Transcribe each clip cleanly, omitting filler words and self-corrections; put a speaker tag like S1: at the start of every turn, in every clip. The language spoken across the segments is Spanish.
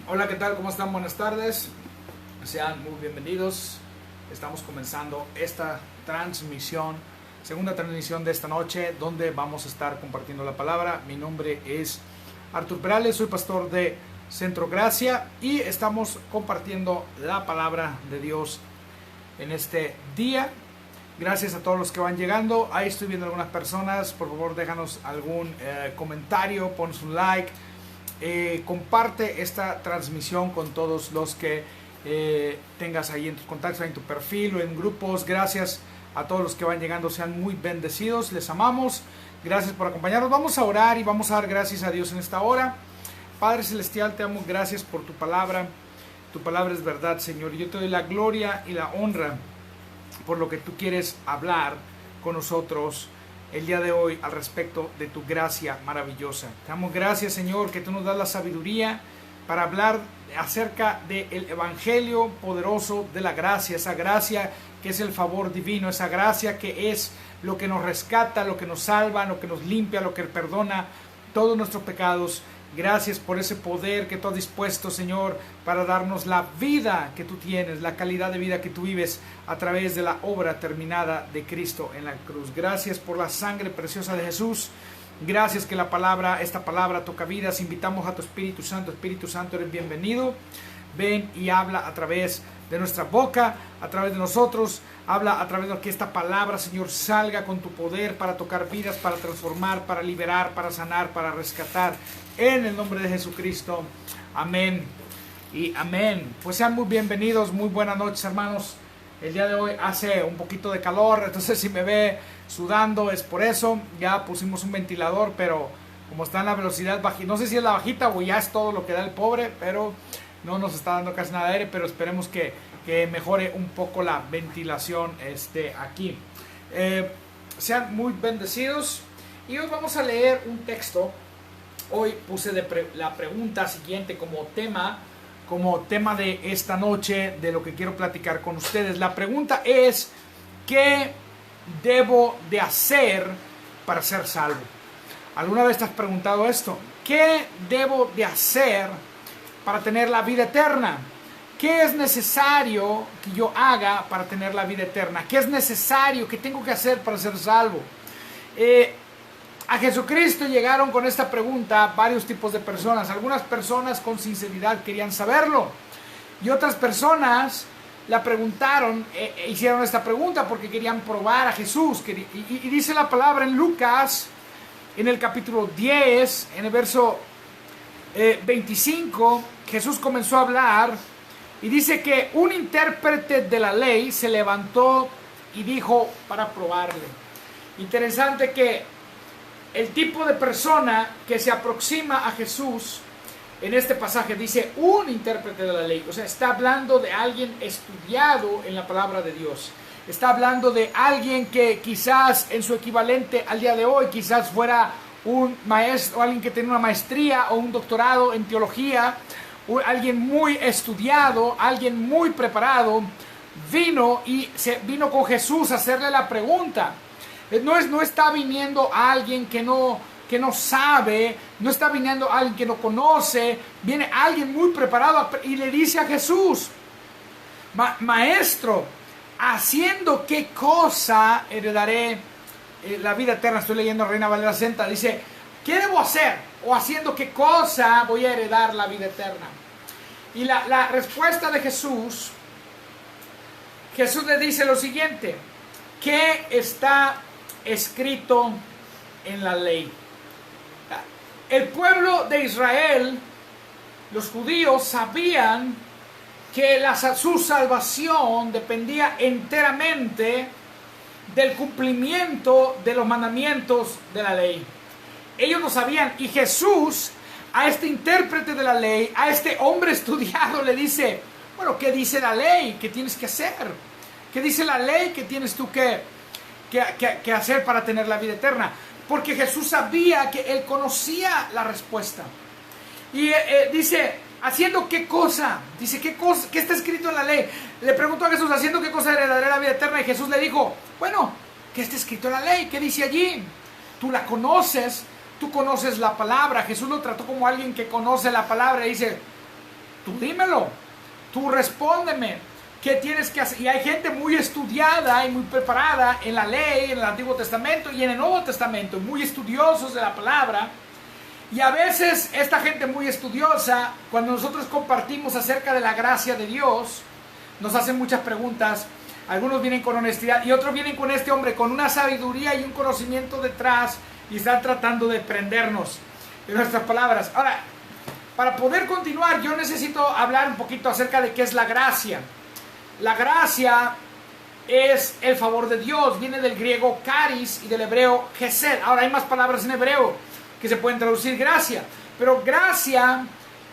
S1: Hola, ¿qué tal? ¿Cómo están? Buenas tardes. Sean muy bienvenidos. Estamos comenzando esta transmisión, segunda transmisión de esta noche, donde vamos a estar compartiendo la palabra. Mi nombre es Artur Perales, soy pastor de Centro Gracia y estamos compartiendo la palabra de Dios en este día. Gracias a todos los que van llegando. Ahí estoy viendo algunas personas. Por favor, déjanos algún comentario, ponos un like. Comparte esta transmisión con todos los que tengas ahí en tus contactos, en tu perfil o en grupos. Gracias a todos los que van llegando, sean muy bendecidos, les amamos, gracias por acompañarnos. Vamos a orar y vamos a dar gracias a Dios en esta hora. Padre Celestial, te amo, gracias por tu palabra es verdad, Señor, y yo te doy la gloria y la honra por lo que tú quieres hablar con nosotros el día de hoy al respecto de tu gracia maravillosa. Te damos gracias, Señor, que tú nos das la sabiduría para hablar acerca del evangelio poderoso de la gracia, esa gracia que es el favor divino, esa gracia que es lo que nos rescata, lo que nos salva, lo que nos limpia, lo que perdona todos nuestros pecados. Gracias por ese poder que tú has dispuesto, Señor, para darnos la vida que tú tienes, la calidad de vida que tú vives a través de la obra terminada de Cristo en la cruz. Gracias por la sangre preciosa de Jesús. Gracias que esta palabra toca vidas. Invitamos a tu Espíritu Santo. Espíritu Santo, eres bienvenido. Ven y habla a través de nuestra boca, a través de nosotros. Habla a través de que esta palabra, Señor, salga con tu poder para tocar vidas, para transformar, para liberar, para sanar, para rescatar. En el nombre de Jesucristo. Amén y amén. Pues sean muy bienvenidos, muy buenas noches, hermanos. El día de hoy hace un poquito de calor, entonces si me ve sudando es por eso. Ya pusimos un ventilador, pero como está en la velocidad bajita, no sé si es la bajita o ya es todo lo que da el pobre, pero no nos está dando casi nada de aire, pero esperemos que mejore un poco la ventilación aquí. Sean muy bendecidos y hoy vamos a leer un texto. Hoy puse la pregunta siguiente como tema de esta noche, de lo que quiero platicar con ustedes. La pregunta es: ¿qué debo de hacer para ser salvo? ¿Alguna vez te has preguntado esto? ¿Qué debo de hacer para tener la vida eterna? ¿Qué es necesario que yo haga para tener la vida eterna? ¿Qué es necesario, qué tengo que hacer para ser salvo? A Jesucristo llegaron con esta pregunta varios tipos de personas. Algunas personas con sinceridad querían saberlo. Y otras personas la preguntaron, hicieron esta pregunta porque querían probar a Jesús. Y dice la palabra en Lucas, en el capítulo 10, en el verso 25, Jesús comenzó a hablar y dice que un intérprete de la ley se levantó y dijo para probarle. Interesante que el tipo de persona que se aproxima a Jesús en este pasaje dice un intérprete de la ley, o sea, está hablando de alguien estudiado en la palabra de Dios. Está hablando de alguien que quizás en su equivalente al día de hoy, quizás fuera un maestro, alguien que tiene una maestría o un doctorado en teología, alguien muy estudiado, alguien muy preparado, vino con Jesús a hacerle la pregunta. No está viniendo alguien que no sabe, no está viniendo alguien que no conoce, viene alguien muy preparado y le dice a Jesús: Maestro, ¿haciendo qué cosa heredaré la vida eterna? Estoy leyendo Reina Valera 60, dice: ¿qué debo hacer? ¿O haciendo qué cosa voy a heredar la vida eterna? Y la respuesta de Jesús le dice lo siguiente: ¿qué está escrito en la ley? El pueblo de Israel, los judíos, sabían que su salvación dependía enteramente del cumplimiento de los mandamientos de la ley. Ellos lo sabían, y Jesús a este intérprete de la ley, a este hombre estudiado, le dice: bueno, ¿qué dice la ley? ¿Qué tienes que hacer? ¿Qué dice la ley que tienes tú que hacer para tener la vida eterna? Porque Jesús sabía que él conocía la respuesta. Y dice: ¿haciendo qué cosa? Dice: ¿qué está escrito en la ley? Le preguntó a Jesús: ¿haciendo qué cosa heredaré la vida eterna? Y Jesús le dijo: bueno, ¿qué está escrito en la ley? ¿Qué dice allí? Tú la conoces, tú conoces la palabra. Jesús lo trató como alguien que conoce la palabra y dice: tú dímelo, tú respóndeme, ¿qué tienes que hacer? Y hay gente muy estudiada y muy preparada en la ley, en el Antiguo Testamento y en el Nuevo Testamento, muy estudiosos de la palabra. Y a veces esta gente muy estudiosa, cuando nosotros compartimos acerca de la gracia de Dios, nos hacen muchas preguntas. Algunos vienen con honestidad y otros vienen con este hombre con una sabiduría y un conocimiento detrás y están tratando de prendernos de nuestras palabras. Ahora, para poder continuar, yo necesito hablar un poquito acerca de qué es la gracia. La gracia es el favor de Dios, viene del griego charis y del hebreo gesed. Ahora hay más palabras en hebreo que se pueden traducir gracia, pero gracia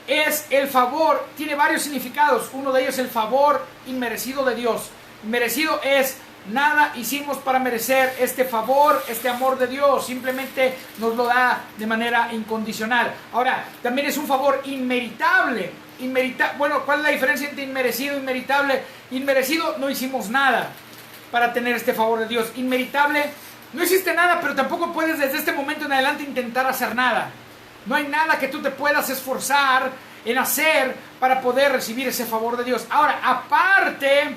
S1: es el favor, tiene varios significados. Uno de ellos es el favor inmerecido de Dios. Merecido es nada hicimos para merecer este favor, este amor de Dios, simplemente nos lo da de manera incondicional. Ahora, también es un favor inmeritable. Bueno, ¿cuál es la diferencia entre inmerecido e inmeritable? Inmerecido, no hicimos nada para tener este favor de Dios. Inmeritable, no hiciste nada, pero tampoco puedes desde este momento en adelante intentar hacer nada. No hay nada que tú te puedas esforzar en hacer para poder recibir ese favor de Dios. Ahora, aparte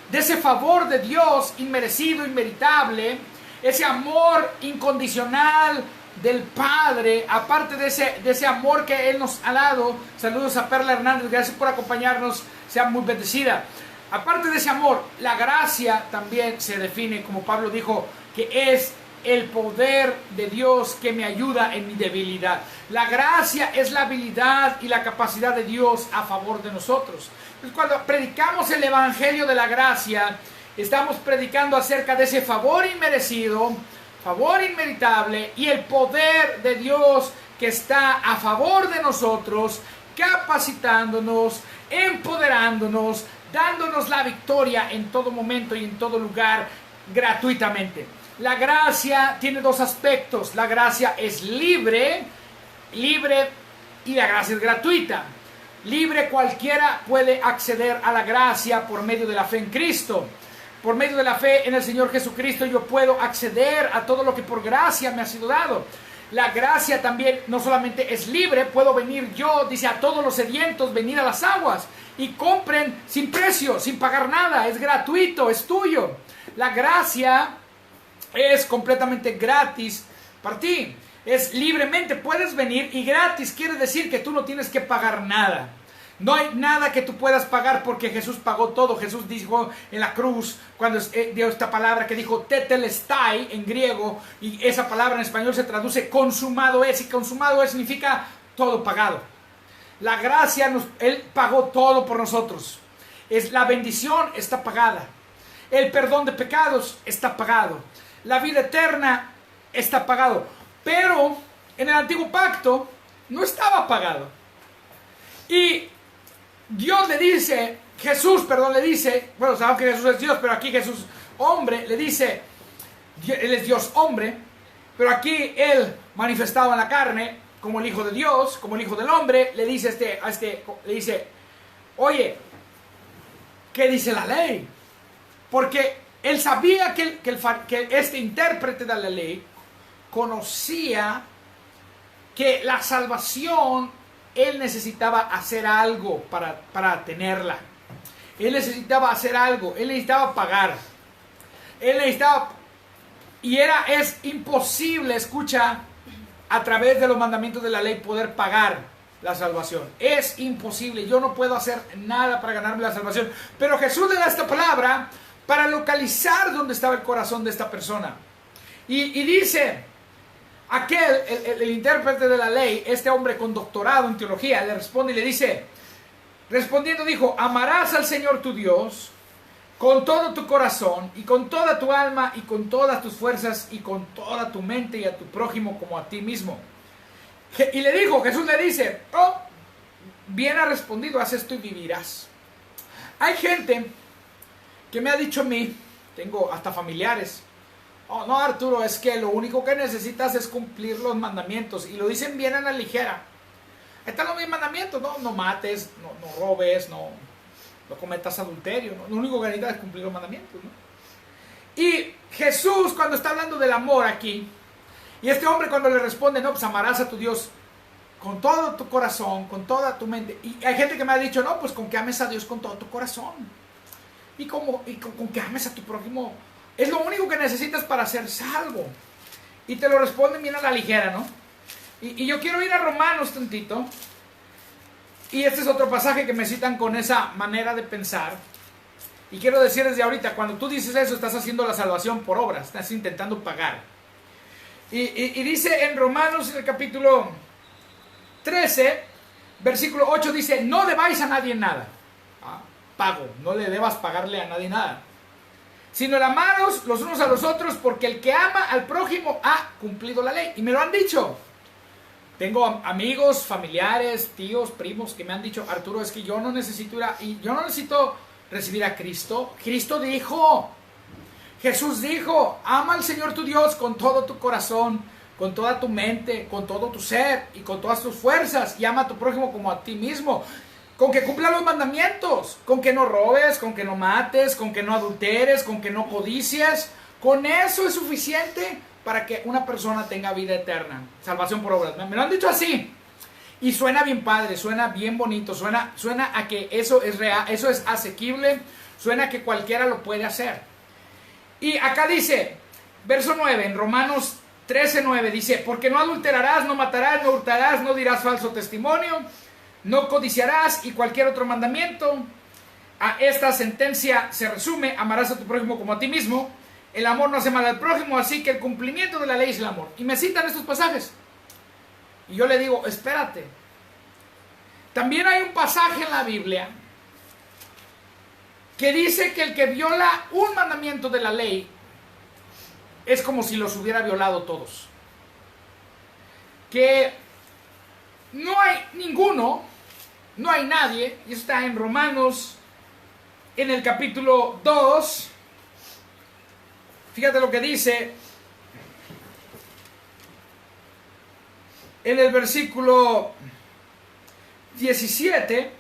S1: de ese favor de Dios inmerecido, inmeritable, ese amor incondicional del Padre, aparte de ese amor que Él nos ha dado. Saludos a Perla Hernández, gracias por acompañarnos, sea muy bendecida. Aparte de ese amor, la gracia también se define, como Pablo dijo, que es el poder de Dios que me ayuda en mi debilidad. La gracia es la habilidad y la capacidad de Dios a favor de nosotros. Entonces, cuando predicamos el evangelio de la gracia, estamos predicando acerca de ese favor inmerecido, favor inmeritable y el poder de Dios que está a favor de nosotros, capacitándonos, empoderándonos, dándonos la victoria en todo momento y en todo lugar gratuitamente. La gracia tiene dos aspectos. La gracia es libre y la gracia es gratuita. Libre, cualquiera puede acceder a la gracia por medio de la fe en Cristo. Por medio de la fe en el Señor Jesucristo yo puedo acceder a todo lo que por gracia me ha sido dado. La gracia también no solamente es libre, puedo venir yo, dice, a todos los sedientos, venir a las aguas y compren sin precio, sin pagar nada, es gratuito, es tuyo. La gracia es completamente gratis para ti. Es libremente, puedes venir y gratis quiere decir que tú no tienes que pagar nada. No hay nada que tú puedas pagar porque Jesús pagó todo. Jesús dijo en la cruz, cuando dio esta palabra que dijo tetelestai en griego, y esa palabra en español se traduce consumado es, y consumado es significa todo pagado. La gracia, Él pagó todo por nosotros. La bendición está pagada. El perdón de pecados está pagado. La vida eterna está pagado. Pero en el antiguo pacto no estaba pagado. Y Dios le dice, bueno, sabemos que Jesús es Dios, pero aquí Jesús hombre, le dice, Él es Dios hombre, pero aquí Él manifestado en la carne, como el Hijo de Dios, como el Hijo del Hombre, le dice le dice, oye, ¿qué dice la ley? Porque Él sabía que este intérprete de la ley conocía que la salvación, Él necesitaba hacer algo para tenerla. Él necesitaba hacer algo, Él necesitaba pagar. Él necesitaba, es imposible, escucha, a través de los mandamientos de la ley poder pagar la salvación. Es imposible, yo no puedo hacer nada para ganarme la salvación. Pero Jesús le da esta palabra para localizar dónde estaba el corazón de esta persona. Y dice, el intérprete de la ley, este hombre con doctorado en teología, le responde y le dice, respondiendo dijo, amarás al Señor tu Dios con todo tu corazón y con toda tu alma y con todas tus fuerzas y con toda tu mente y a tu prójimo como a ti mismo. Y le dijo, Jesús le dice, oh, bien has respondido, haz esto y vivirás. Hay gente que me ha dicho a mí, tengo hasta familiares, oh no Arturo, es que lo único que necesitas es cumplir los mandamientos, y lo dicen bien a la ligera. Ahí están los mismos mandamientos, no mates, no robes, no cometas adulterio, ¿no? Lo único que necesitas es cumplir los mandamientos, ¿no? Y Jesús, cuando está hablando del amor aquí, y este hombre cuando le responde, no, pues amarás a tu Dios con todo tu corazón, con toda tu mente. Y hay gente que me ha dicho, no, pues con que ames a Dios con todo tu corazón. Con que ames a tu prójimo. Es lo único que necesitas para ser salvo. Y te lo responden bien a la ligera, ¿no? Y yo quiero ir a Romanos tantito. Y este es otro pasaje que me citan con esa manera de pensar. Y quiero decir desde ahorita, cuando tú dices eso, estás haciendo la salvación por obras, estás intentando pagar. Y dice en Romanos, en el capítulo 13, versículo 8, dice, no debáis a nadie nada. Pago, no le debas pagarle a nadie nada. Sino el amaros los unos a los otros, porque el que ama al prójimo ha cumplido la ley. Y me lo han dicho. Tengo amigos, familiares, tíos, primos que me han dicho, Arturo, es que yo no necesito yo no necesito recibir a Cristo. Cristo dijo, Jesús dijo, ama al Señor tu Dios con todo tu corazón, con toda tu mente, con todo tu ser y con todas tus fuerzas, y ama a tu prójimo como a ti mismo. Con que cumpla los mandamientos, con que no robes, con que no mates, con que no adulteres, con que no codicias. Con eso es suficiente para que una persona tenga vida eterna, salvación por obras. Me lo han dicho así. Y suena bien padre, suena bien bonito, suena a que eso es real, eso es asequible, suena a que cualquiera lo puede hacer. Y acá dice, verso 9, en Romanos 13:9, dice, porque no adulterarás, no matarás, no hurtarás, no dirás falso testimonio, no codiciarás y cualquier otro mandamiento. A esta sentencia se resume, amarás a tu prójimo como a ti mismo. El amor no hace mal al prójimo, así que el cumplimiento de la ley es el amor. Y me citan estos pasajes. Y yo le digo, espérate. También hay un pasaje en la Biblia que dice que el que viola un mandamiento de la ley es como si los hubiera violado todos. Que no hay ninguno, no hay nadie, y está en Romanos, en el capítulo 2, fíjate lo que dice, en el versículo 17,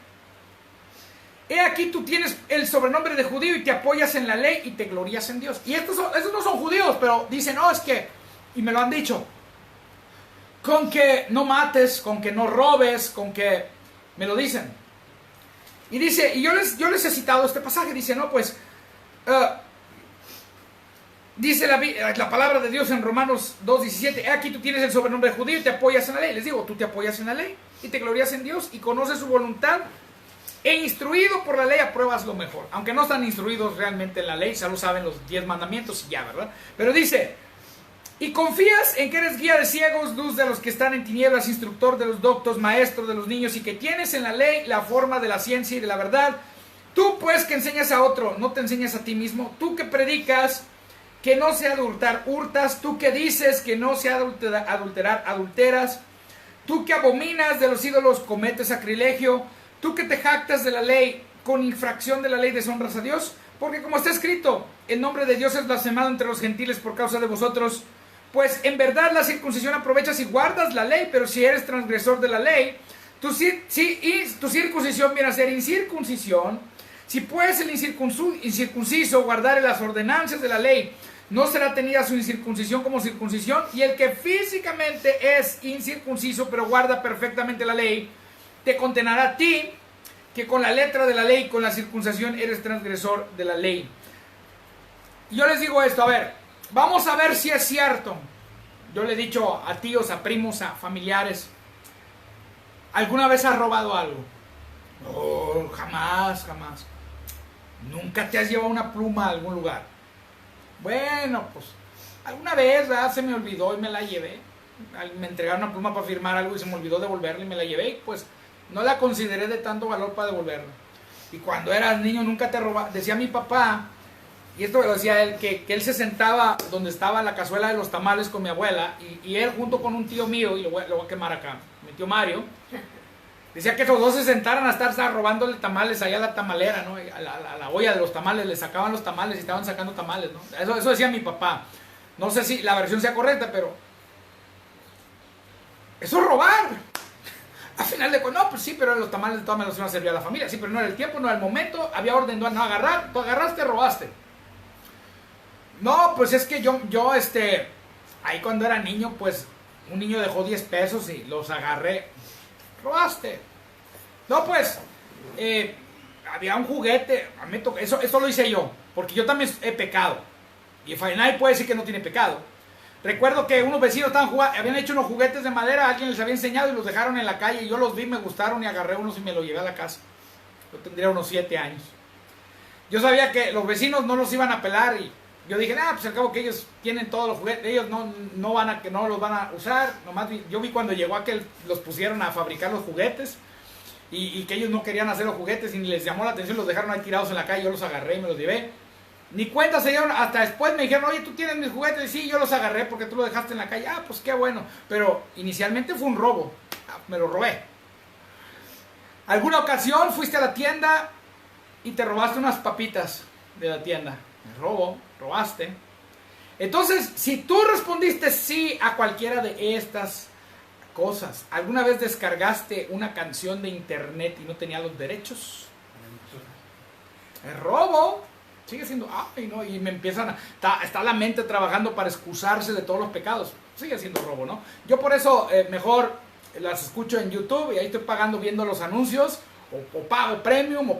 S1: he aquí tú tienes el sobrenombre de judío y te apoyas en la ley y te glorías en Dios. Y estos no son judíos, pero dicen, no, es que, y me lo han dicho, con que no mates, con que no robes, con que, me lo dicen. Y dice, y yo les he citado este pasaje, dice, no, pues, dice la palabra de Dios en Romanos 2:17, aquí tú tienes el sobrenombre de judío y te apoyas en la ley. Les digo, tú te apoyas en la ley y te glorías en Dios y conoces su voluntad e instruido por la ley apruebas lo mejor. Aunque no están instruidos realmente en la ley, solo saben los 10 mandamientos y ya, ¿verdad? Pero dice, y confías en que eres guía de ciegos, luz de los que están en tinieblas, instructor de los doctos, maestro de los niños, y que tienes en la ley la forma de la ciencia y de la verdad. Tú pues que enseñas a otro, no te enseñas a ti mismo. Tú que predicas que no se ha de hurtar, hurtas. Tú que dices que no se ha de adulterar, adulteras. Tú que abominas de los ídolos, cometes sacrilegio. Tú que te jactas de la ley, con infracción de la ley deshonras a Dios. Porque como está escrito, el nombre de Dios es blasfemado entre los gentiles por causa de vosotros. Pues en verdad la circuncisión aprovechas y guardas la ley, pero si eres transgresor de la ley, tu circuncisión viene a ser incircuncisión. Si pues el incircunciso guardare las ordenanzas de la ley, no será tenida su incircuncisión como circuncisión. Y el que físicamente es incircunciso, pero guarda perfectamente la ley, te condenará a ti, que con la letra de la ley, con la circuncisión, eres transgresor de la ley. Y yo les digo esto, a ver, vamos a ver si es cierto. Yo le he dicho a tíos, a primos, a familiares, ¿alguna vez has robado algo? No, jamás. ¿Nunca te has llevado una pluma a algún lugar? Bueno, pues, alguna vez, ¿verdad? Se me olvidó y me la llevé. Me entregaron una pluma para firmar algo y se me olvidó devolverla y me la llevé y pues no la consideré de tanto valor para devolverla. Y cuando eras niño nunca te robaba. Decía mi papá, y esto lo decía él, que él se sentaba donde estaba la cazuela de los tamales con mi abuela, y él junto con un tío mío, y lo voy a quemar acá, mi tío Mario, decía que esos dos se sentaran a estar robándole tamales allá a la tamalera, ¿no? A la olla de los tamales, le sacaban los tamales y estaban sacando tamales, ¿no? Eso decía mi papá. No sé si la versión sea correcta, pero eso es robar. Al final de cuentas, no, pues sí, pero los tamales de todas maneras iban a servir a la familia. Sí, pero no era el tiempo, no era el momento, había orden de no agarrar, tú agarraste, robaste. No, pues es que yo ahí cuando era niño, pues un niño dejó 10 pesos y los agarré. Robaste. No, pues, había un juguete, a mí me tocó, eso lo hice yo, porque yo también he pecado. Y nadie puede decir que no tiene pecado. Recuerdo que unos vecinos estaban jugando, habían hecho unos juguetes de madera, alguien les había enseñado y los dejaron en la calle. Y yo los vi, me gustaron y agarré unos y me los llevé a la casa. Yo tendría unos 7 años. Yo sabía que los vecinos no los iban a pelar y yo dije, pues al cabo que ellos tienen todos los juguetes, ellos no los van a usar. Nomás yo vi cuando llegó a que los pusieron a fabricar los juguetes y que ellos no querían hacer los juguetes y ni les llamó la atención, los dejaron ahí tirados en la calle. Yo los agarré y me los llevé. Ni cuenta se dieron, hasta después me dijeron, oye, ¿tú tienes mis juguetes? Y sí, yo los agarré porque tú los dejaste en la calle. Pues qué bueno. Pero inicialmente fue un robo. Me los robé. ¿Alguna ocasión fuiste a la tienda y te robaste unas papitas de la tienda? Robaste. Entonces, si tú respondiste sí a cualquiera de estas cosas, ¿alguna vez descargaste una canción de internet y no tenía los derechos? Es robo. Sigue siendo, no, y me empiezan está la mente trabajando para excusarse de todos los pecados. Sigue siendo robo, ¿no? Yo por eso mejor las escucho en YouTube y ahí estoy pagando viendo los anuncios, o pago premium,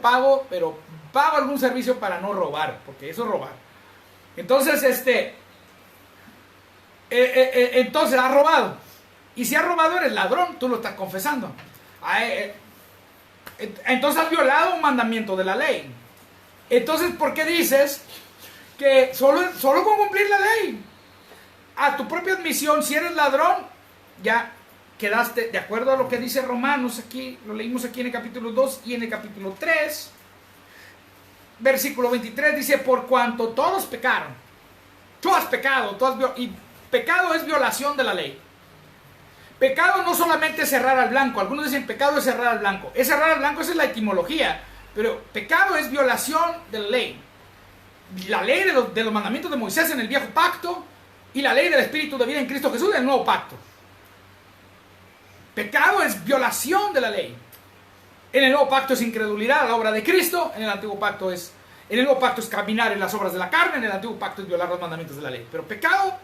S1: pero pago algún servicio para no robar, porque eso es robar. Entonces, entonces has robado. Y si has robado eres ladrón, tú lo estás confesando. Entonces has violado un mandamiento de la ley. Entonces, ¿por qué dices que solo con cumplir la ley? A tu propia admisión, si eres ladrón, ya quedaste de acuerdo a lo que dice Romanos aquí, lo leímos aquí en el capítulo 2 y en el capítulo 3, versículo 23 dice, por cuanto todos pecaron, tú has pecado, y pecado es violación de la ley. Pecado no solamente es cerrar al blanco, algunos dicen pecado es cerrar al blanco, esa es la etimología. Pero pecado es violación de la ley. La ley de los mandamientos de Moisés en el viejo pacto y la ley del Espíritu de vida en Cristo Jesús en el nuevo pacto. Pecado es violación de la ley. En el nuevo pacto es incredulidad a la obra de Cristo. En el nuevo pacto es caminar en las obras de la carne. En el antiguo pacto es violar los mandamientos de la ley. Pero pecado,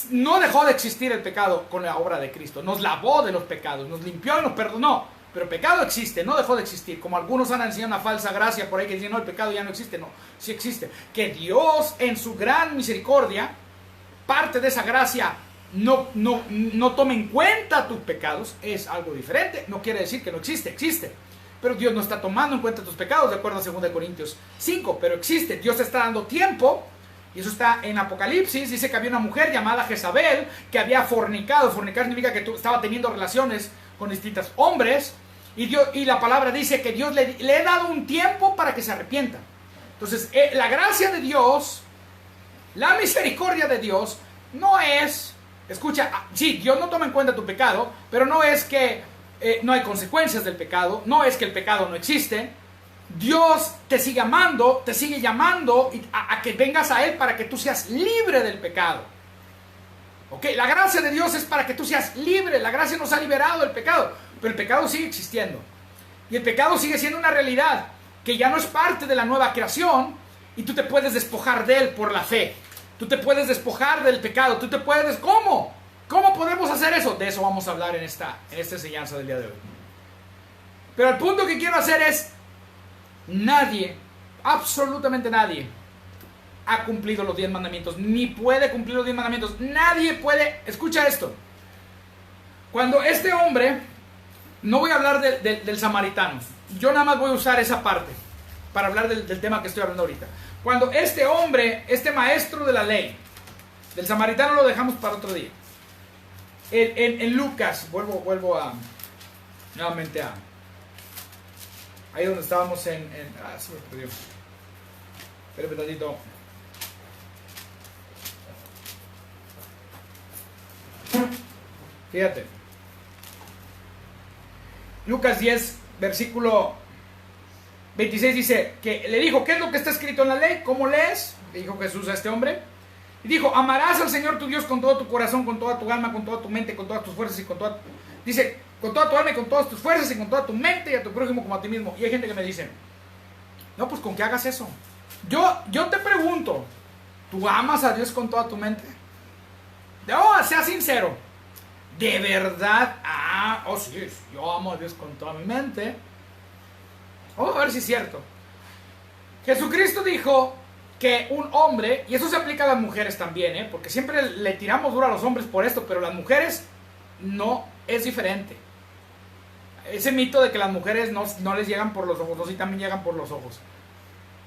S1: no dejó de existir el pecado con la obra de Cristo. Nos lavó de los pecados, nos limpió y nos perdonó. Pero pecado existe, no dejó de existir. Como algunos han enseñado una falsa gracia por ahí que dicen, no, el pecado ya no existe. No, sí existe. Que Dios en su gran misericordia, parte de esa gracia, no tome en cuenta tus pecados, es algo diferente. No quiere decir que no existe, existe. Pero Dios no está tomando en cuenta tus pecados, de acuerdo a 2 Corintios 5. Pero existe, Dios te está dando tiempo. Y eso está en Apocalipsis. Dice que había una mujer llamada Jezabel que había fornicado. Fornicar significa que estaba teniendo relaciones con distintos hombres. Y la palabra dice que Dios le ha dado un tiempo para que se arrepienta. Entonces, la gracia de Dios, la misericordia de Dios, no es, escucha, sí, Dios no toma en cuenta tu pecado, pero no es que no hay consecuencias del pecado, no es que el pecado no existe. Dios te sigue amando, te sigue llamando a que vengas a Él para que tú seas libre del pecado. ¿Ok? La gracia de Dios es para que tú seas libre. La gracia nos ha liberado del pecado, pero el pecado sigue existiendo. Y el pecado sigue siendo una realidad que ya no es parte de la nueva creación y tú te puedes despojar de él por la fe. Tú te puedes despojar del pecado. Tú te puedes... ¿Cómo? ¿Cómo podemos hacer eso? De eso vamos a hablar en esta enseñanza del día de hoy. Pero el punto que quiero hacer es: nadie, absolutamente nadie, ha cumplido los 10 mandamientos, ni puede cumplir los 10 mandamientos. Nadie puede. Escucha esto. Cuando este hombre, no voy a hablar del samaritano, yo nada más voy a usar esa parte para hablar del tema que estoy hablando ahorita. Cuando este hombre, este maestro de la ley, del samaritano lo dejamos para otro día. En Lucas, vuelvo nuevamente a ahí donde estábamos se me perdió. Espera un pedacito. Fíjate. Lucas 10, versículo 26 dice que le dijo, ¿qué es lo que está escrito en la ley? ¿Cómo lees? Le dijo Jesús a este hombre. Y dijo, amarás al Señor tu Dios con todo tu corazón, con toda tu alma, con toda tu mente, con todas tus fuerzas y con toda... Dice, con toda tu alma y con todas tus fuerzas y con toda tu mente y a tu prójimo como a ti mismo. Y hay gente que me dice, no, pues con que hagas eso. Yo te pregunto, ¿tú amas a Dios con toda tu mente? Sea sincero. ¿De verdad? Oh sí, yo amo a Dios con toda mi mente. Vamos a ver si es cierto. Jesucristo dijo que un hombre, y eso se aplica a las mujeres también, porque siempre le tiramos duro a los hombres por esto, pero las mujeres no, es diferente. Ese mito de que las mujeres no les llegan por los ojos, no, sí también llegan por los ojos.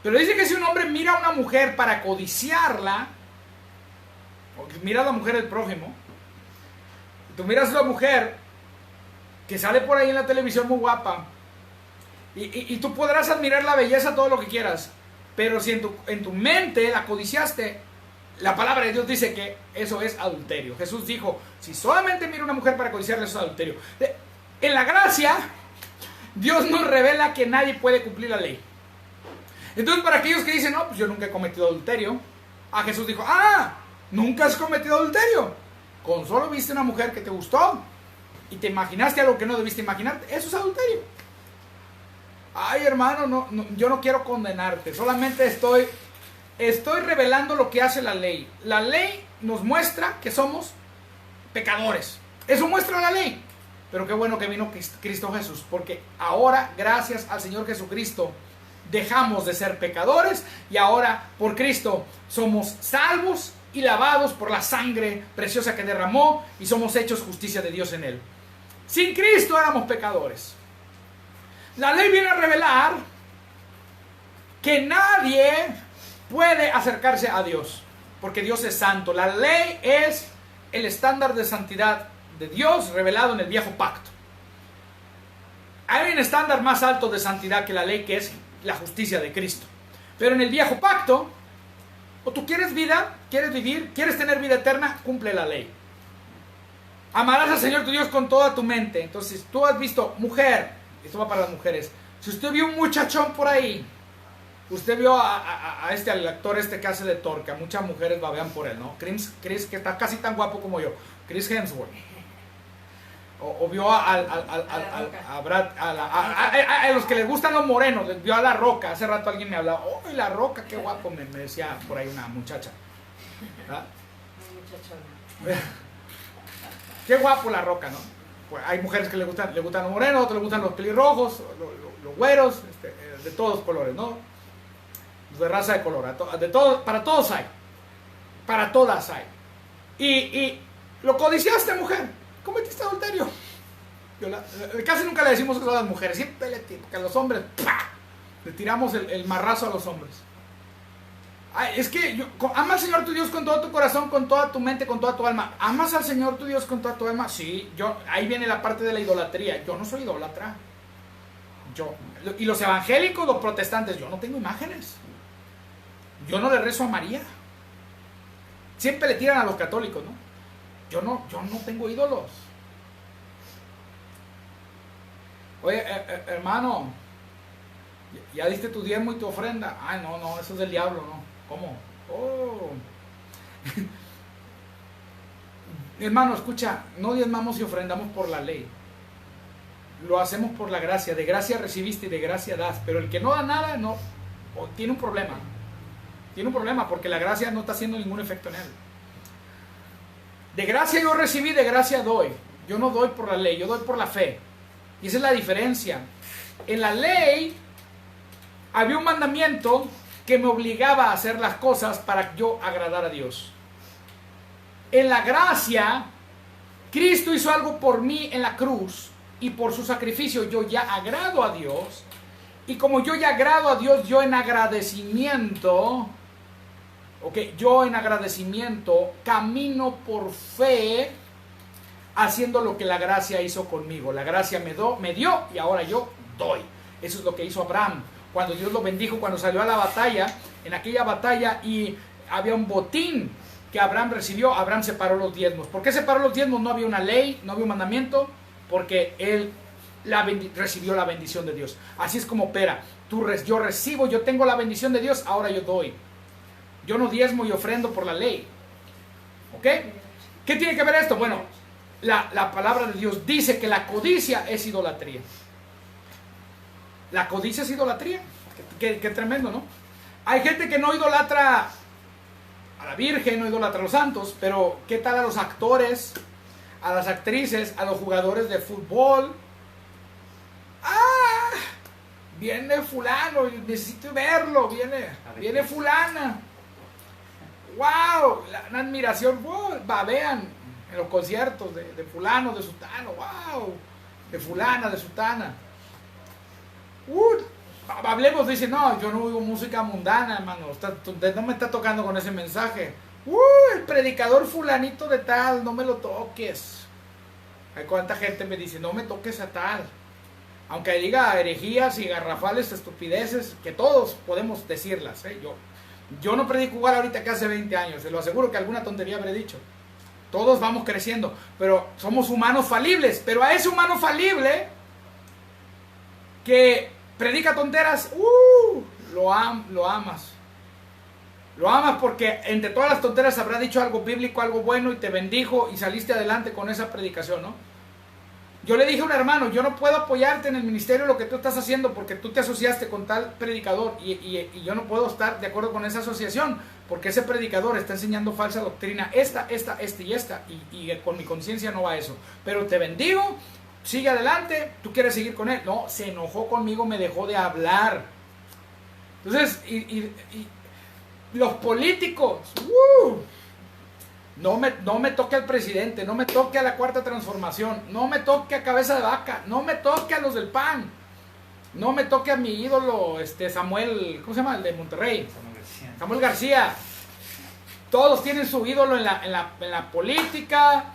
S1: Pero dice que si un hombre mira a una mujer para codiciarla, o mira a la mujer del prójimo, tú miras a una mujer que sale por ahí en la televisión muy guapa, y tú podrás admirar la belleza, todo lo que quieras, pero si en tu mente la codiciaste, la palabra de Dios dice que eso es adulterio. Jesús dijo, si solamente mira a una mujer para codiciarla, eso es adulterio. En la gracia, Dios nos revela que nadie puede cumplir la ley. Entonces, para aquellos que dicen, no, pues yo nunca he cometido adulterio, a Jesús dijo, nunca has cometido adulterio. Con solo viste una mujer que te gustó y te imaginaste algo que no debiste imaginarte, eso es adulterio. Ay, hermano, yo no quiero condenarte, solamente estoy revelando lo que hace la ley. La ley nos muestra que somos pecadores. Eso muestra la ley. Pero qué bueno que vino Cristo Jesús, porque ahora, gracias al Señor Jesucristo, dejamos de ser pecadores y ahora por Cristo somos salvos y lavados por la sangre preciosa que derramó y somos hechos justicia de Dios en Él. Sin Cristo éramos pecadores. La ley viene a revelar que nadie puede acercarse a Dios, porque Dios es santo. La ley es el estándar de santidad de Dios revelado en el viejo pacto. Hay un estándar más alto de santidad que la ley, que es la justicia de Cristo. Pero en el viejo pacto, o tú quieres vida, quieres vivir, quieres tener vida eterna, cumple la ley. Amarás al Señor tu Dios con toda tu mente. Entonces, tú has visto, mujer, esto va para las mujeres, si usted vio un muchachón por ahí, usted vio al actor que hace de Thor, que a muchas mujeres babean por él, ¿no? Chris, que está casi tan guapo como yo, Chris Hemsworth. O vio a Brad, a los que les gustan los morenos, vio a La Roca. Hace rato alguien me hablaba, ¡oh, La Roca, qué guapo! Me decía por ahí una muchacha. ¿Verdad? Qué guapo La Roca, ¿no? Pues hay mujeres que le gustan los morenos, otros le gustan los pelirrojos, los güeros, de todos colores, ¿no? De raza de color, de todo, para todos hay. Para todas hay. Y lo codiciaste, mujer. Cometiste adulterio. Casi nunca le decimos eso a las mujeres. Siempre porque a los hombres le tiramos el marrazo a los hombres. Es que ama al Señor tu Dios con todo tu corazón, con toda tu mente, con toda tu alma. ¿Amas al Señor tu Dios con toda tu alma? Sí, ahí viene la parte de la idolatría. Yo no soy idólatra. Y los evangélicos, los protestantes, yo no tengo imágenes. Yo no le rezo a María. Siempre le tiran a los católicos, ¿no? Yo no tengo ídolos. Oye, hermano, ¿ya diste tu diezmo y tu ofrenda? Ay, no, eso es del diablo, ¿no? ¿Cómo? Oh. Hermano, escucha, no diezmamos y ofrendamos por la ley. Lo hacemos por la gracia. De gracia recibiste y de gracia das. Pero el que no da nada, tiene un problema. Tiene un problema porque la gracia no está haciendo ningún efecto en él. De gracia yo recibí, de gracia doy. Yo no doy por la ley, yo doy por la fe. Y esa es la diferencia. En la ley había un mandamiento que me obligaba a hacer las cosas para yo agradar a Dios. En la gracia, Cristo hizo algo por mí en la cruz y por su sacrificio yo ya agrado a Dios. Y como yo ya agrado a Dios, yo en agradecimiento camino por fe, haciendo lo que la gracia hizo conmigo. La gracia me dio y ahora yo doy. Eso es lo que hizo Abraham. Cuando Dios lo bendijo, cuando salió a la batalla, en aquella batalla y había un botín que Abraham recibió, Abraham separó los diezmos. ¿Por qué separó los diezmos? No había una ley, no había un mandamiento, porque él recibió la bendición de Dios. Así es como opera. Yo recibo, yo tengo la bendición de Dios, ahora yo doy. Yo no diezmo y ofrendo por la ley. ¿Ok? ¿Qué tiene que ver esto? Bueno, la palabra de Dios dice que la codicia es idolatría. La codicia es idolatría. Qué tremendo, ¿no? Hay gente que no idolatra a la Virgen, no idolatra a los santos, pero ¿qué tal a los actores, a las actrices, a los jugadores de fútbol. Viene fulano, necesito verlo, viene fulana. ¡Wow! La admiración, babean en los conciertos de fulano, de sutano, ¡wow! De fulana, de sutana. Hablemos, dice, no, yo no oigo música mundana, hermano, no me está tocando con ese mensaje. El predicador fulanito de tal, no me lo toques. Hay cuánta gente me dice, no me toques a tal. Aunque diga herejías y garrafales estupideces, que todos podemos decirlas. Yo no predico igual ahorita que hace 20 años, se lo aseguro que alguna tontería habré dicho. Todos vamos creciendo, pero somos humanos falibles. Pero a ese humano falible que predica tonteras, lo amas. Lo amas porque entre todas las tonteras habrá dicho algo bíblico, algo bueno y te bendijo y saliste adelante con esa predicación, ¿no? Yo le dije a un hermano, yo no puedo apoyarte en el ministerio lo que tú estás haciendo porque tú te asociaste con tal predicador y yo no puedo estar de acuerdo con esa asociación porque ese predicador está enseñando falsa doctrina, esta y con mi conciencia no va eso. Pero te bendigo, sigue adelante, tú quieres seguir con él. No, se enojó conmigo, me dejó de hablar. Entonces, los políticos, no me toque al presidente, no me toque a la Cuarta Transformación, no me toque a Cabeza de Vaca, no me toque a los del PAN, no me toque a mi ídolo Samuel, ¿cómo se llama? El de Monterrey, Samuel García. Todos tienen su ídolo en la política,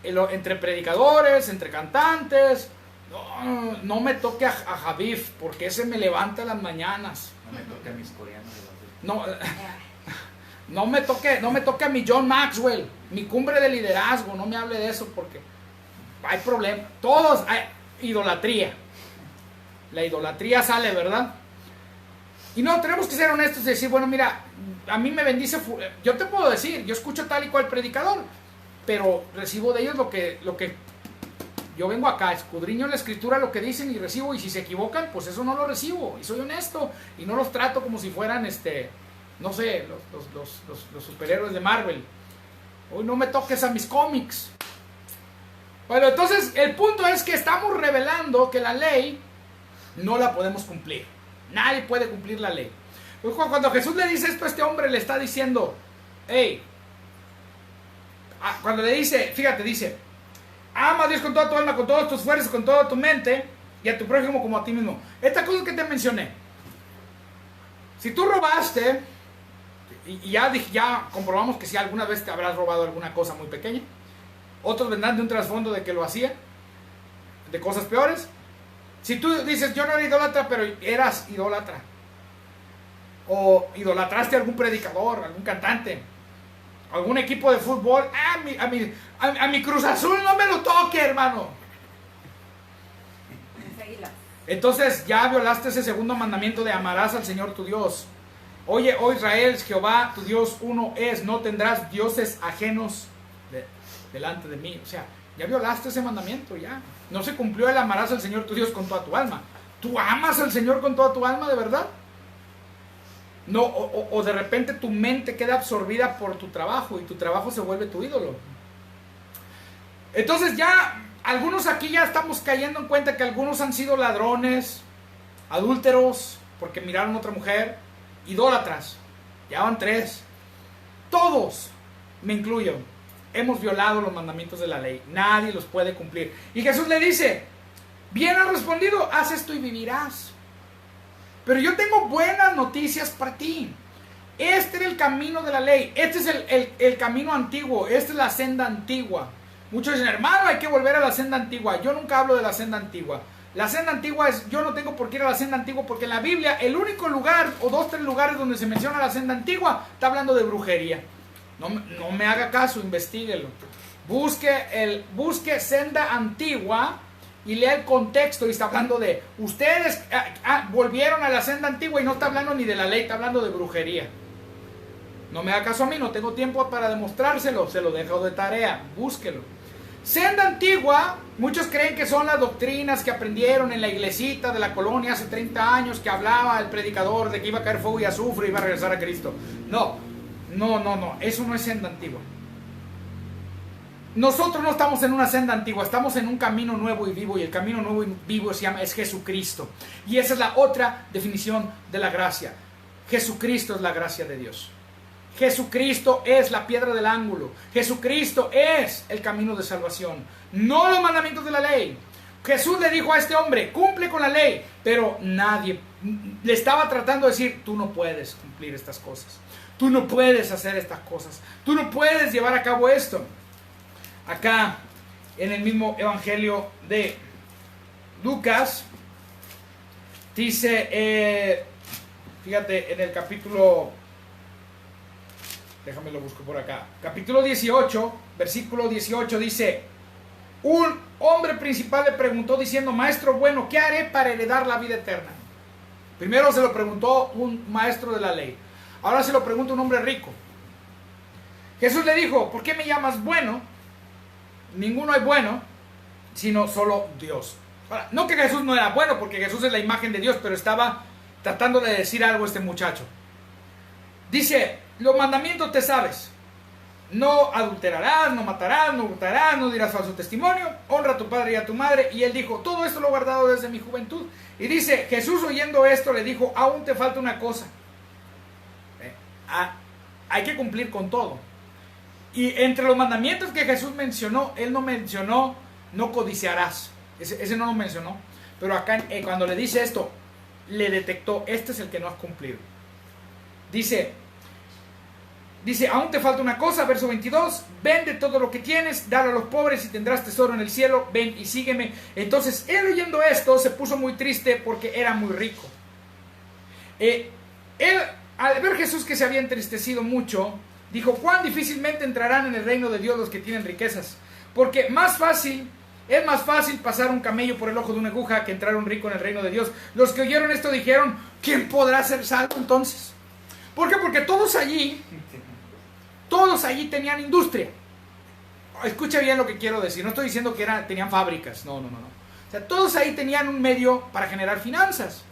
S1: entre predicadores, entre cantantes. No me toque a Javif, porque ese me levanta las mañanas.
S2: No me toque a mis coreanos.
S1: No me toque a mi John Maxwell, mi cumbre de liderazgo, no me hable de eso porque hay problemas. Todos hay idolatría. La idolatría sale, ¿verdad? Y no, tenemos que ser honestos y decir, bueno, mira, a mí me bendice, yo te puedo decir, yo escucho tal y cual predicador, pero recibo de ellos lo que yo vengo acá, escudriño en la escritura lo que dicen y recibo, y si se equivocan, pues eso no lo recibo, y soy honesto, y no los trato como si fueran no sé, los superhéroes de Marvel. Hoy no me toques a mis cómics. Bueno, entonces el punto es que estamos revelando que la ley no la podemos cumplir. Nadie puede cumplir la ley. Pues cuando Jesús le dice esto a este hombre, le está diciendo, cuando le dice, fíjate, dice, ama a Dios con toda tu alma, con todas tus fuerzas, con toda tu mente, y a tu prójimo como a ti mismo. Esta cosa que te mencioné, si tú robaste, y ya comprobamos que si alguna vez te habrás robado alguna cosa muy pequeña, otros vendrán de un trasfondo de que lo hacía, de cosas peores. Si tú dices, yo no era idólatra, pero eras idólatra, o idolatraste a algún predicador, algún cantante, algún equipo de fútbol, a mi Cruz Azul no me lo toque, hermano. Entonces ya violaste ese segundo mandamiento de amarás al Señor tu Dios. Oye, oh Israel, Jehová tu Dios uno es, no tendrás dioses ajenos delante de mí. O sea, ya violaste ese mandamiento, ya. No se cumplió el amarás al Señor tu Dios con toda tu alma. ¿Tú amas al Señor con toda tu alma de verdad? No, o de repente tu mente queda absorbida por tu trabajo y tu trabajo se vuelve tu ídolo. Entonces ya, algunos aquí ya estamos cayendo en cuenta que algunos han sido ladrones, adúlteros, porque miraron a otra mujer, idólatras, ya van 3. Todos, me incluyo, hemos violado los mandamientos de la ley. Nadie los puede cumplir. Y Jesús le dice, bien has respondido, haz esto y vivirás. Pero yo tengo buenas noticias para ti. Este era el camino de la ley. Este es el camino antiguo. Esta es la senda antigua. Muchos dicen, hermano, hay que volver a la senda antigua. Yo nunca hablo de la senda antigua. La senda antigua yo no tengo por qué ir a la senda antigua, porque en la Biblia el único lugar, o 2, 3 lugares donde se menciona la senda antigua, está hablando de brujería. No me haga caso, investíguelo. Busque senda antigua y lea el contexto, y está hablando de ustedes volvieron a la senda antigua, y no está hablando ni de la ley, está hablando de brujería. No me haga caso a mí, no tengo tiempo para demostrárselo, se lo dejo de tarea, búsquelo. Senda antigua, muchos creen que son las doctrinas que aprendieron en la iglesita de la colonia hace 30 años, que hablaba el predicador de que iba a caer fuego y azufre y iba a regresar a Cristo. No, eso no es senda antigua. nosotros no estamos en una senda antigua, estamos en un camino nuevo y vivo, y el camino nuevo y vivo es Jesucristo. Y esa es la otra definición de la gracia. Jesucristo es la gracia de Dios. Jesucristo es la piedra del ángulo. Jesucristo es el camino de salvación, no los mandamientos de la ley. Jesús le dijo a este hombre, cumple con la ley, pero nadie le estaba tratando de decir, tú no puedes cumplir estas cosas, tú no puedes hacer estas cosas, tú no puedes llevar a cabo esto. Acá en el mismo evangelio de Lucas dice, fíjate, en el capítulo, déjame lo busco por acá, capítulo 18, versículo 18 dice, un hombre principal le preguntó diciendo, maestro bueno, ¿qué haré para heredar la vida eterna? Primero se lo preguntó un maestro de la ley, ahora se lo pregunta un hombre rico. Jesús le dijo, ¿por qué me llamas bueno? Ninguno es bueno, sino solo Dios. Ahora, no que Jesús no era bueno, porque Jesús es la imagen de Dios, pero estaba tratando de decir algo a este muchacho. Dice, los mandamientos te sabes. No adulterarás, no matarás, no hurtarás, no dirás falso testimonio, honra a tu padre y a tu madre. Y él dijo, todo esto lo he guardado desde mi juventud. Y dice, Jesús oyendo esto le dijo, aún te falta una cosa. Hay que cumplir con todo. Y entre los mandamientos que Jesús mencionó, él no mencionó, no codiciarás. Ese no lo mencionó. Pero acá cuando le dice esto, le detectó, este es el que no has cumplido. Dice, aún te falta una cosa, verso 22, vende todo lo que tienes, dalo a los pobres y tendrás tesoro en el cielo, ven y sígueme. Entonces él oyendo esto se puso muy triste porque era muy rico. Él, al ver Jesús que se había entristecido mucho, dijo, cuán difícilmente entrarán en el reino de Dios los que tienen riquezas, porque es más fácil pasar un camello por el ojo de una aguja que entrar un rico en el reino de Dios. Los que oyeron esto dijeron, ¿quién podrá ser salvo entonces? ¿Por qué? Porque todos allí tenían industria. Escucha bien lo que quiero decir, no estoy diciendo que tenían fábricas, no. O sea, todos ahí tenían un medio para generar finanzas.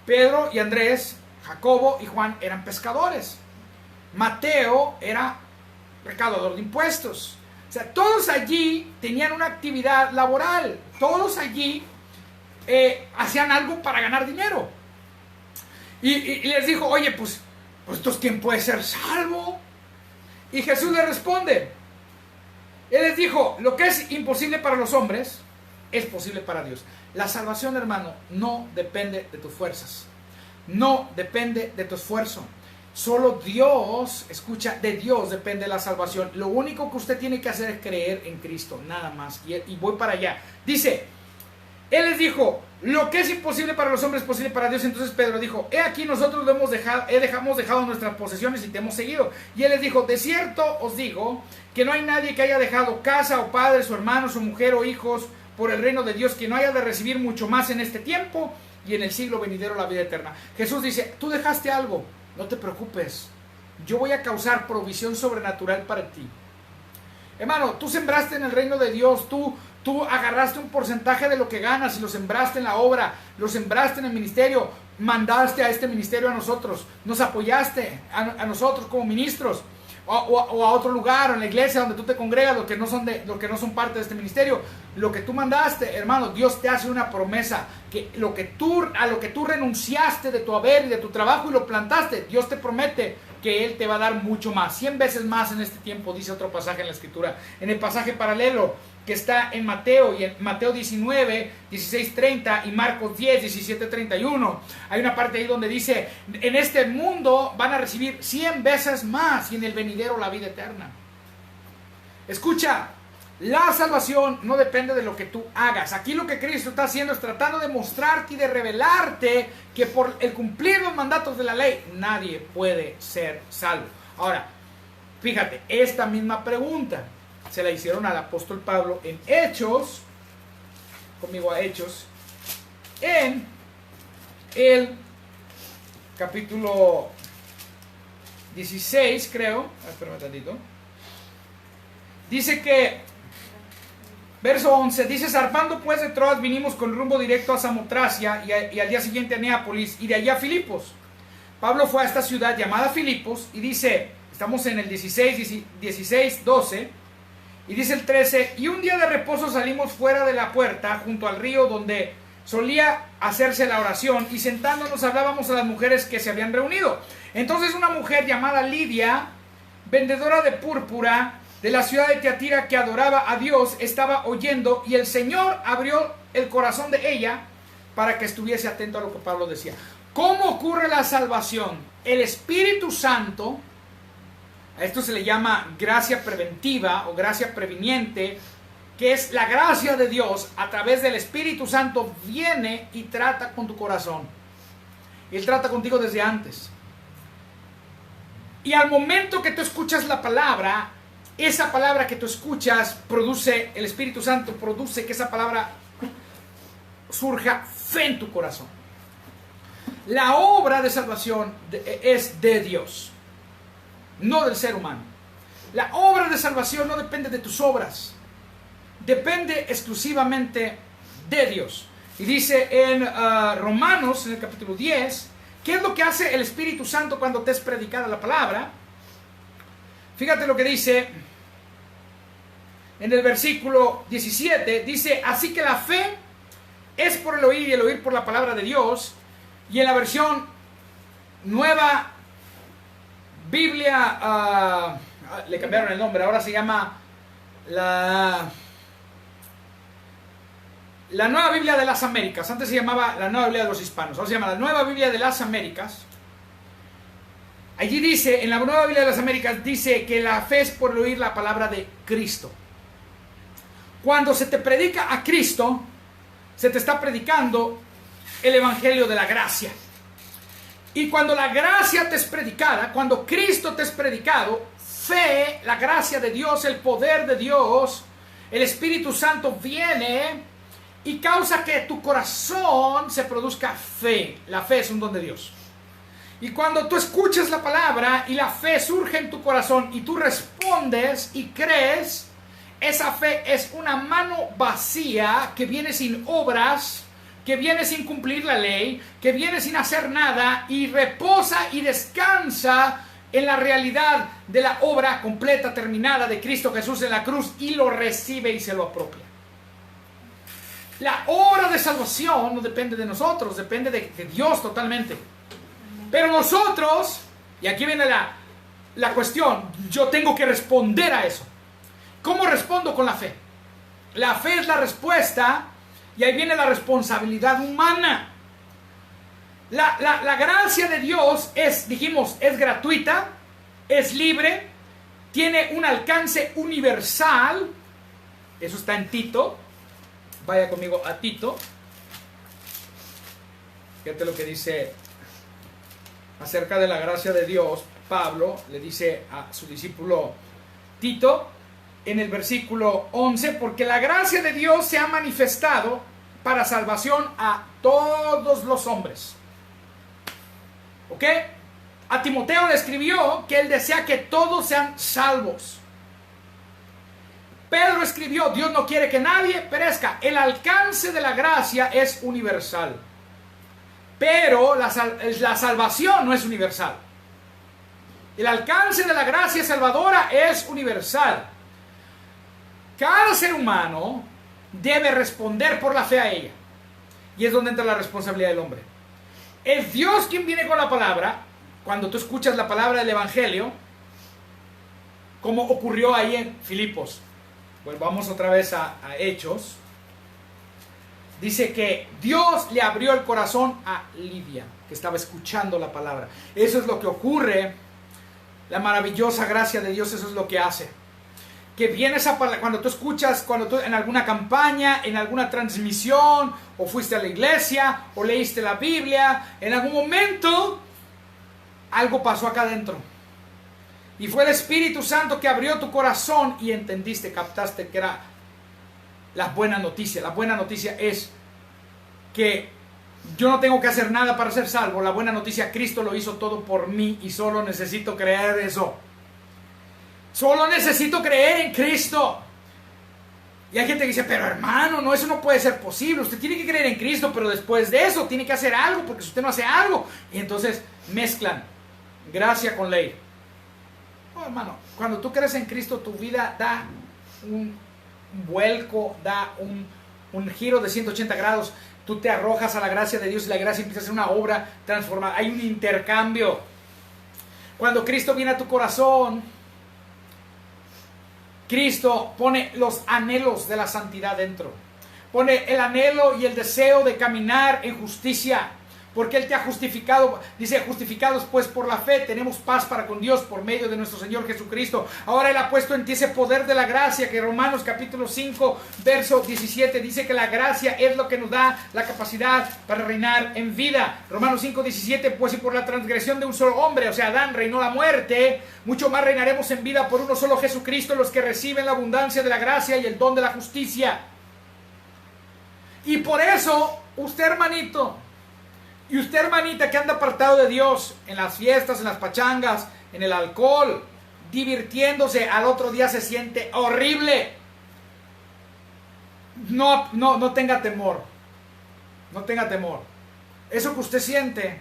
S1: Pedro y Andrés, Jacobo y Juan eran pescadores. Mateo era recaudador de impuestos. O sea, todos allí tenían una actividad laboral. Todos allí hacían algo para ganar dinero. Y les dijo, oye, pues entonces, ¿quién puede ser salvo? Y Jesús les responde. Él les dijo, lo que es imposible para los hombres, es posible para Dios. La salvación, hermano, no depende de tus fuerzas. No depende de tu esfuerzo. Solo Dios, escucha, de Dios depende la salvación. Lo único que usted tiene que hacer es creer en Cristo, nada más. Y voy para allá. Dice, Él les dijo, lo que es imposible para los hombres es posible para Dios. Entonces Pedro dijo, he aquí nosotros hemos dejado nuestras posesiones y te hemos seguido. Y Él les dijo, de cierto os digo que no hay nadie que haya dejado casa o padres o hermanos o mujer o hijos por el reino de Dios que no haya de recibir mucho más en este tiempo y en el siglo venidero la vida eterna. Jesús dice, tú dejaste algo. No te preocupes, yo voy a causar provisión sobrenatural para ti. Hermano, tú sembraste en el reino de Dios, tú agarraste un porcentaje de lo que ganas y lo sembraste en la obra, lo sembraste en el ministerio, mandaste a este ministerio a nosotros, nos apoyaste a nosotros como ministros, o a otro lugar, o en la iglesia donde tú te congregas, los que no son parte de este ministerio. Lo que tú mandaste, hermano, Dios te hace una promesa, que a lo que tú renunciaste de tu haber y de tu trabajo y lo plantaste, Dios te promete que Él te va a dar mucho más, 100 veces más en este tiempo, dice otro pasaje en la Escritura. En el pasaje paralelo que está en Mateo, y en Mateo 19, 16, 30 y Marcos 10, 17, 31, hay una parte ahí donde dice, en este mundo van a recibir 100 veces más y en el venidero la vida eterna. Escucha, la salvación no depende de lo que tú hagas. Aquí lo que Cristo está haciendo es tratando de mostrarte y de revelarte que por el cumplir los mandatos de la ley nadie puede ser salvo. Ahora, fíjate, esta misma pregunta se la hicieron al apóstol Pablo en Hechos, conmigo a Hechos, en el capítulo 16, creo, espérame tantito, dice que, verso 11, dice, zarpando pues de Troas vinimos con rumbo directo a Samotracia y al día siguiente a Neápolis y de allá a Filipos. Pablo fue a esta ciudad llamada Filipos y dice, estamos en el 16, 12, Y dice el 13, y un día de reposo salimos fuera de la puerta, junto al río donde solía hacerse la oración, y sentándonos hablábamos a las mujeres que se habían reunido. Entonces una mujer llamada Lidia, vendedora de púrpura de la ciudad de Tiatira, que adoraba a Dios, estaba oyendo, y el Señor abrió el corazón de ella para que estuviese atento a lo que Pablo decía. ¿Cómo ocurre la salvación? El Espíritu Santo, a esto se le llama gracia preventiva o gracia previniente, que es la gracia de Dios a través del Espíritu Santo, viene y trata con tu corazón. Él trata contigo desde antes. Y al momento que tú escuchas la palabra, esa palabra que tú escuchas produce, el Espíritu Santo produce que esa palabra surja fe en tu corazón. La obra de salvación es de Dios, no del ser humano. La obra de salvación no depende de tus obras, depende exclusivamente de Dios. Y dice en Romanos, en el capítulo 10, ¿qué es lo que hace el Espíritu Santo cuando te es predicada la palabra? Fíjate lo que dice en el versículo 17. Dice, así que la fe es por el oír y el oír por la palabra de Dios. Y en la versión Nueva Biblia, le cambiaron el nombre, ahora se llama la Nueva Biblia de las Américas. Antes se llamaba la Nueva Biblia de los Hispanos, ahora se llama la Nueva Biblia de las Américas. Allí dice, en la Nueva Biblia de las Américas, dice que la fe es por oír la palabra de Cristo. Cuando se te predica a Cristo, se te está predicando el evangelio de la gracia. Y cuando la gracia te es predicada, cuando Cristo te es predicado, fe, la gracia de Dios, el poder de Dios, el Espíritu Santo viene y causa que tu corazón se produzca fe. La fe es un don de Dios. Y cuando tú escuchas la palabra y la fe surge en tu corazón y tú respondes y crees, esa fe es una mano vacía que viene sin obras, que viene sin cumplir la ley, que viene sin hacer nada y reposa y descansa en la realidad de la obra completa, terminada de Cristo Jesús en la cruz, y lo recibe y se lo apropia. La obra de salvación no depende de nosotros, depende de Dios totalmente. Pero nosotros, y aquí viene la cuestión, yo tengo que responder a eso. ¿Cómo respondo con la fe? La fe es la respuesta. Y ahí viene la responsabilidad humana. La gracia de Dios es, dijimos, es gratuita, es libre, tiene un alcance universal. Eso está en Tito. Vaya conmigo a Tito. Fíjate lo que dice acerca de la gracia de Dios. Pablo le dice a su discípulo Tito, en el versículo 11, porque la gracia de Dios se ha manifestado para salvación a todos los hombres. ¿Ok? A Timoteo le escribió que él desea que todos sean salvos. Pedro escribió, Dios no quiere que nadie perezca. El alcance de la gracia es universal. Pero la salvación no es universal. El alcance de la gracia salvadora es universal. Cada ser humano debe responder por la fe a ella. Y es donde entra la responsabilidad del hombre. Es Dios quien viene con la palabra. Cuando tú escuchas la palabra del Evangelio, como ocurrió ahí en Filipos. Pues vamos otra vez a Hechos. Dice que Dios le abrió el corazón a Lidia, que estaba escuchando la palabra. Eso es lo que ocurre. La maravillosa gracia de Dios, eso es lo que hace. Que viene esa palabra, cuando tú escuchas, cuando tú en alguna campaña, en alguna transmisión, o fuiste a la iglesia, o leíste la Biblia, en algún momento, algo pasó acá adentro. Y fue el Espíritu Santo que abrió tu corazón y entendiste, captaste que era la buena noticia. La buena noticia es que yo no tengo que hacer nada para ser salvo. La buena noticia, Cristo lo hizo todo por mí y solo necesito creer eso. Solo necesito creer en Cristo. Y hay gente que dice, pero hermano, no, eso no puede ser posible. Usted tiene que creer en Cristo, pero después de eso tiene que hacer algo, porque si usted no hace algo, y entonces mezclan gracia con ley. Oh, hermano, cuando tú crees en Cristo, tu vida da un vuelco, da un giro de 180 grados. Tú te arrojas a la gracia de Dios y la gracia empieza a ser una obra transformada. Hay un intercambio. Cuando Cristo viene a tu corazón, Cristo pone los anhelos de la santidad dentro. Pone el anhelo y el deseo de caminar en justicia. Porque Él te ha justificado. Dice, justificados pues por la fe, tenemos paz para con Dios por medio de nuestro Señor Jesucristo. Ahora Él ha puesto en ti ese poder de la gracia, que Romanos capítulo 5, verso 17, dice que la gracia es lo que nos da la capacidad para reinar en vida. Romanos 5, 17, pues si por la transgresión de un solo hombre, o sea, Adán, reinó la muerte, mucho más reinaremos en vida por uno solo Jesucristo, los que reciben la abundancia de la gracia y el don de la justicia. Y por eso, usted, hermanito, y usted, hermanita, que anda apartado de Dios en las fiestas, en las pachangas, en el alcohol, divirtiéndose, al otro día se siente horrible. No tenga temor. No tenga temor. Eso que usted siente,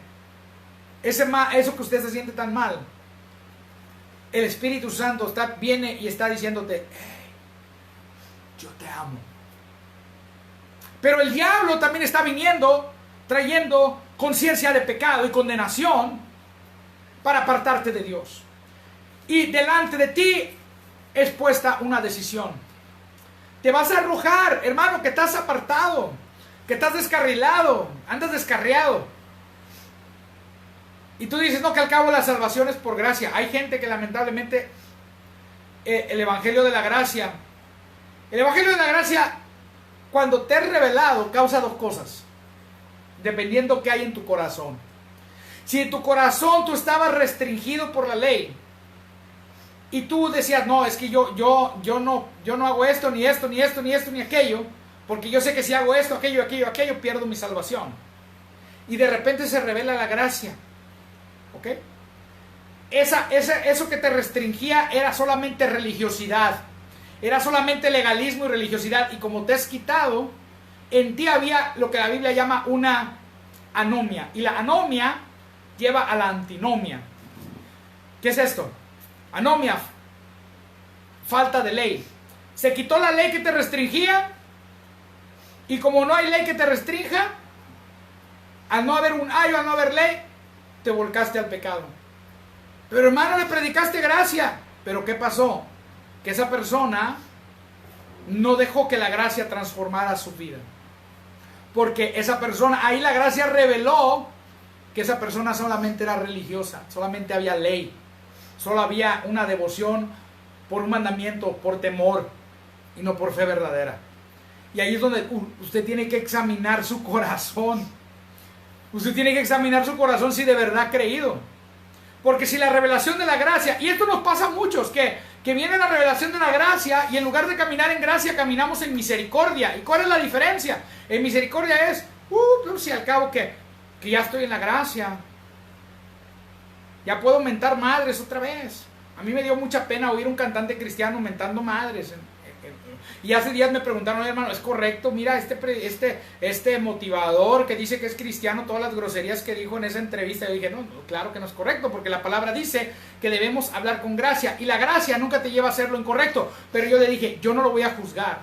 S1: eso que usted se siente tan mal, el Espíritu Santo viene y está diciéndote, hey, yo te amo. Pero el diablo también está viniendo, trayendo conciencia de pecado y condenación para apartarte de Dios. Y delante de ti es puesta una decisión. Te vas a arrojar, hermano, que estás apartado, que estás descarrilado, andas descarriado. Y tú dices, no, que al cabo la salvación es por gracia. Hay gente que lamentablemente el Evangelio de la Gracia, cuando te es revelado, causa dos cosas. Dependiendo qué hay en tu corazón. Si en tu corazón tú estabas restringido por la ley y tú decías, no, es que yo no hago esto, ni esto, ni esto, ni esto, ni aquello, porque yo sé que si hago esto, aquello, pierdo mi salvación. Y de repente se revela la gracia. ¿Ok? Eso que te restringía era solamente religiosidad. Era solamente legalismo y religiosidad. Y como te has quitado, en ti había lo que la Biblia llama una anomia. Y la anomia lleva a la antinomia. ¿Qué es esto? Anomia, falta de ley. Se quitó la ley que te restringía. Y como no hay ley que te restrinja, al no haber un ayo, al no haber ley, te volcaste al pecado. Pero hermano, le predicaste gracia. Pero ¿qué pasó? Que esa persona no dejó que la gracia transformara su vida. Porque esa persona, ahí la gracia reveló que esa persona solamente era religiosa, solamente había ley, solo había una devoción por un mandamiento, por temor y no por fe verdadera. Y ahí es donde usted tiene que examinar su corazón. Usted tiene que examinar su corazón si de verdad ha creído. Porque si la revelación de la gracia, y esto nos pasa a muchos, que viene la revelación de la gracia y en lugar de caminar en gracia, caminamos en misericordia. ¿Y cuál es la diferencia? En misericordia es, si al cabo que ya estoy en la gracia, ya puedo mentar madres otra vez. A mí me dio mucha pena oír un cantante cristiano mentando madres. Y hace días me preguntaron, hermano, ¿es correcto? Mira, este motivador que dice que es cristiano, todas las groserías que dijo en esa entrevista. Yo dije, no, claro que no es correcto, porque la palabra dice que debemos hablar con gracia. Y la gracia nunca te lleva a hacer lo incorrecto. Pero yo le dije, yo no lo voy a juzgar.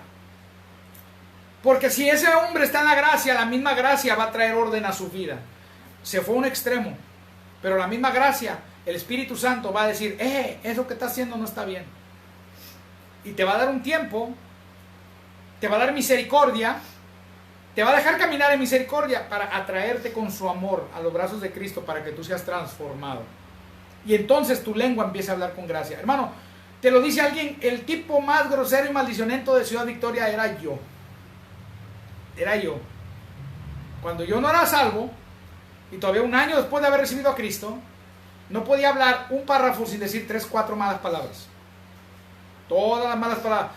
S1: Porque si ese hombre está en la gracia, la misma gracia va a traer orden a su vida. Se fue a un extremo. Pero la misma gracia, el Espíritu Santo va a decir, eso que está haciendo no está bien. Y te va a dar un tiempo, te va a dar misericordia, te va a dejar caminar en misericordia para atraerte con su amor a los brazos de Cristo para que tú seas transformado. Y entonces tu lengua empieza a hablar con gracia. Hermano, te lo dice alguien, el tipo más grosero y maldicionento de Ciudad Victoria era yo. Era yo. Cuando yo no era salvo, y todavía un año después de haber recibido a Cristo, no podía hablar un párrafo sin decir 3, 4 malas palabras. Todas las malas palabras.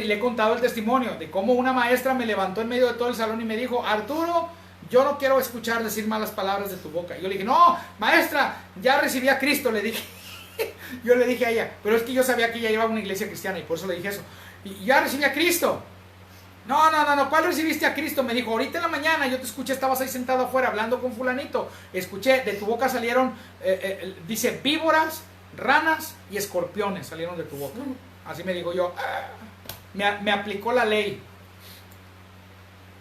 S1: Y le he contado el testimonio de cómo una maestra me levantó en medio de todo el salón y me dijo, Arturo, yo no quiero escuchar decir malas palabras de tu boca. Y yo le dije, no, maestra, ya recibí a Cristo, le dije. Yo le dije a ella, pero es que yo sabía que ella iba a una iglesia cristiana y por eso le dije eso. Y ya recibí a Cristo. No, ¿cuál recibiste a Cristo? Me dijo, ahorita en la mañana yo te escuché, estabas ahí sentado afuera hablando con fulanito. Escuché, de tu boca salieron, dice, víboras, ranas y escorpiones salieron de tu boca. así me digo yo, me aplicó la ley.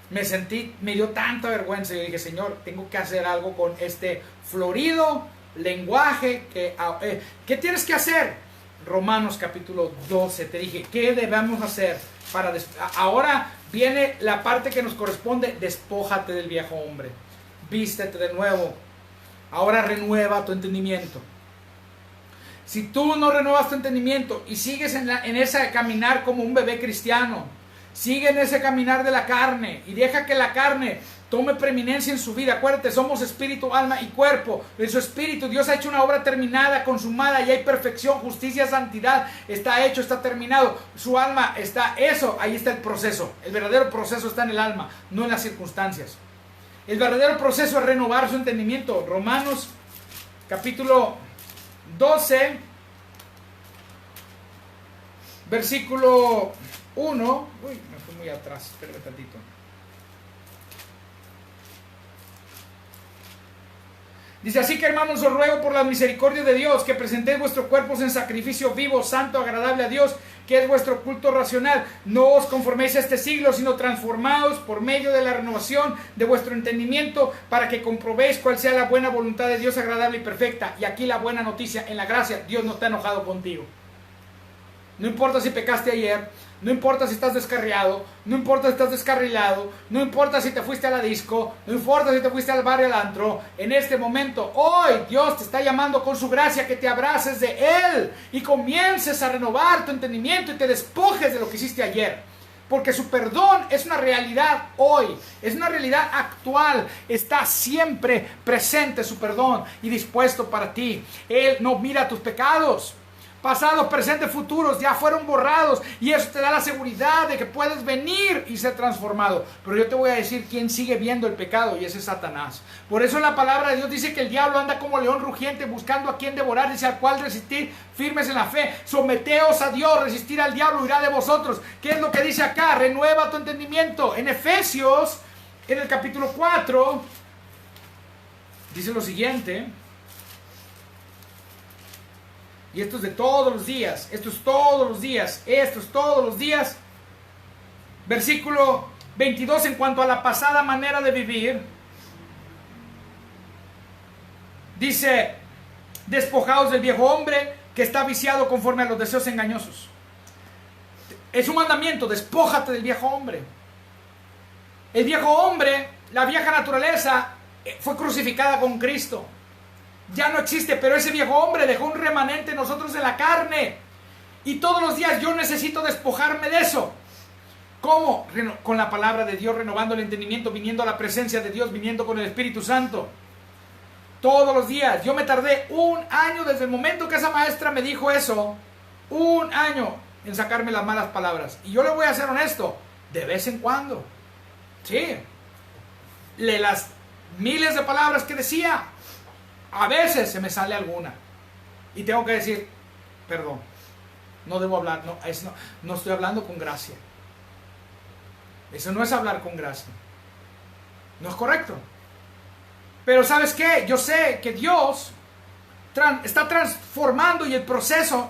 S1: Me dio tanta vergüenza. Yo dije, Señor, tengo que hacer algo con este florido lenguaje. ¿Qué tienes que hacer? Romanos capítulo 12, te dije, ¿qué debemos hacer? Ahora viene la parte que nos corresponde. Despójate del viejo hombre, vístete de nuevo. Ahora renueva tu entendimiento. Si tú no renuevas tu entendimiento y sigues en ese caminar como un bebé cristiano, sigue en ese caminar de la carne y deja que la carne tome preeminencia en su vida. Acuérdate, somos espíritu, alma y cuerpo. En su espíritu Dios ha hecho una obra terminada, consumada, y hay perfección, justicia, santidad. Está hecho, está terminado. Su alma está eso, ahí está el proceso. El verdadero proceso está en el alma, no en las circunstancias. El verdadero proceso es renovar su entendimiento. Romanos capítulo 12, versículo 1. Uy, me fui muy atrás, espérame tantito. Dice, así que hermanos, os ruego por la misericordia de Dios que presentéis vuestros cuerpos en sacrificio vivo, santo, agradable a Dios, que es vuestro culto racional. No os conforméis a este siglo, sino transformaos por medio de la renovación de vuestro entendimiento, para que comprobéis cuál sea la buena voluntad de Dios, agradable y perfecta. Y aquí la buena noticia, en la gracia, Dios no está enojado contigo. No importa si pecaste ayer, no importa si estás descarriado, no importa si estás descarrilado, no importa si te fuiste a la disco, no importa si te fuiste al barrio, al antro. En este momento, hoy, Dios te está llamando con su gracia que te abraces de Él y comiences a renovar tu entendimiento y te despojes de lo que hiciste ayer. Porque su perdón es una realidad hoy, es una realidad actual, está siempre presente su perdón y dispuesto para ti. Él no mira tus pecados. Pasados, presentes, futuros, ya fueron borrados. Y eso te da la seguridad de que puedes venir y ser transformado. Pero yo te voy a decir quién sigue viendo el pecado, y ese es Satanás. Por eso la palabra de Dios dice que el diablo anda como león rugiente buscando a quien devorar. Dice, al cual resistir firmes en la fe. Someteos a Dios, resistir al diablo, huirá de vosotros. ¿Qué es lo que dice acá? Renueva tu entendimiento. En Efesios, en el capítulo 4, dice lo siguiente. Y esto es de todos los días, esto es todos los días, esto es todos los días. Versículo 22, en cuanto a la pasada manera de vivir, dice, despojaos del viejo hombre que está viciado conforme a los deseos engañosos. Es un mandamiento, despójate del viejo hombre. El viejo hombre, la vieja naturaleza, fue crucificada con Cristo. Ya no existe, pero ese viejo hombre dejó un remanente en nosotros en la carne. Y todos los días yo necesito despojarme de eso. ¿Cómo? Con la palabra de Dios, renovando el entendimiento, viniendo a la presencia de Dios, viniendo con el Espíritu Santo. Todos los días. Yo me tardé 1 año desde el momento que esa maestra me dijo eso. 1 año en sacarme las malas palabras. Y yo le voy a ser honesto, de vez en cuando. Sí. Las miles de palabras que decía, a veces se me sale alguna y tengo que decir, perdón, no debo hablar, no estoy hablando con gracia. Eso no es hablar con gracia. No es correcto. Pero ¿sabes qué? Yo sé que Dios está transformando, y el proceso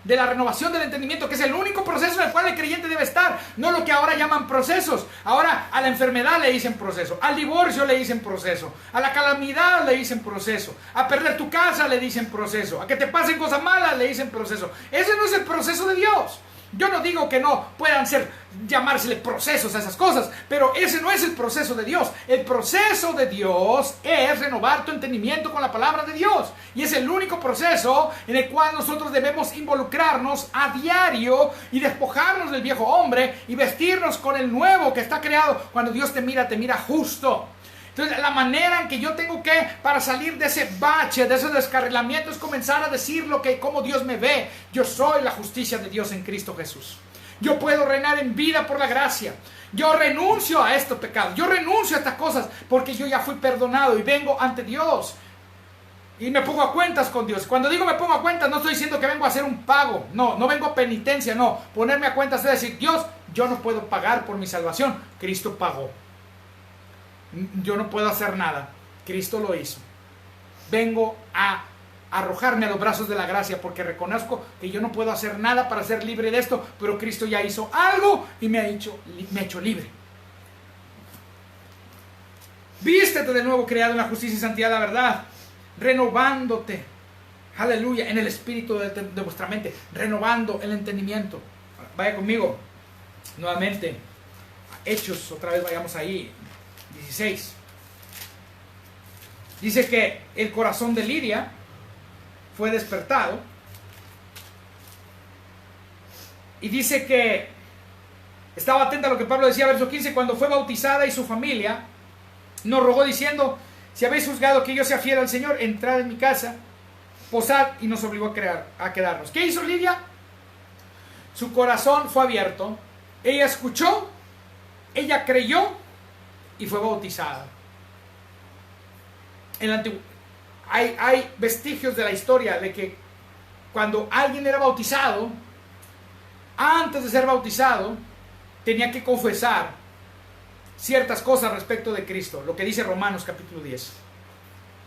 S1: de la renovación del entendimiento, que es el único proceso en el cual el creyente debe estar, no lo que ahora llaman procesos. Ahora a la enfermedad le dicen proceso, al divorcio le dicen proceso, a la calamidad le dicen proceso, a perder tu casa le dicen proceso, a que te pasen cosas malas le dicen proceso. Ese no es el proceso de Dios. Yo no digo que no puedan llamársele procesos a esas cosas, pero ese no es el proceso de Dios. El proceso de Dios es renovar tu entendimiento con la palabra de Dios. Y es el único proceso en el cual nosotros debemos involucrarnos a diario y despojarnos del viejo hombre y vestirnos con el nuevo que está creado. Cuando Dios te mira justo. Entonces, la manera en que yo tengo que, para salir de ese bache, de ese descarrilamiento, es comenzar a decir cómo Dios me ve. Yo soy la justicia de Dios en Cristo Jesús. Yo puedo reinar en vida por la gracia. Yo renuncio a estos pecados. Yo renuncio a estas cosas porque yo ya fui perdonado y vengo ante Dios. Y me pongo a cuentas con Dios. Cuando digo me pongo a cuentas, no estoy diciendo que vengo a hacer un pago. No vengo a penitencia, no. Ponerme a cuentas es decir, Dios, yo no puedo pagar por mi salvación. Cristo pagó. Yo no puedo hacer nada. Cristo lo hizo. Vengo a arrojarme a los brazos de la gracia, porque reconozco que yo no puedo hacer nada para ser libre de esto, pero Cristo ya hizo algo y me ha hecho libre. Vístete de nuevo, creado en la justicia y santidad de la verdad, renovándote, aleluya, en el espíritu de vuestra mente, renovando el entendimiento. Vaya conmigo nuevamente Hechos, otra vez vayamos ahí, 16. Dice que el corazón de Lidia fue despertado, y dice que estaba atenta a lo que Pablo decía, verso 15, cuando fue bautizada y su familia nos rogó diciendo, si habéis juzgado que yo sea fiel al Señor, entrad en mi casa, posad, y nos obligó a quedarnos. ¿Qué hizo Lidia? Su corazón fue abierto, ella escuchó, ella creyó y fue bautizada. En el antiguo, hay vestigios de la historia de que cuando alguien era bautizado, antes de ser bautizado, tenía que confesar ciertas cosas respecto de Cristo, lo que dice Romanos capítulo 10.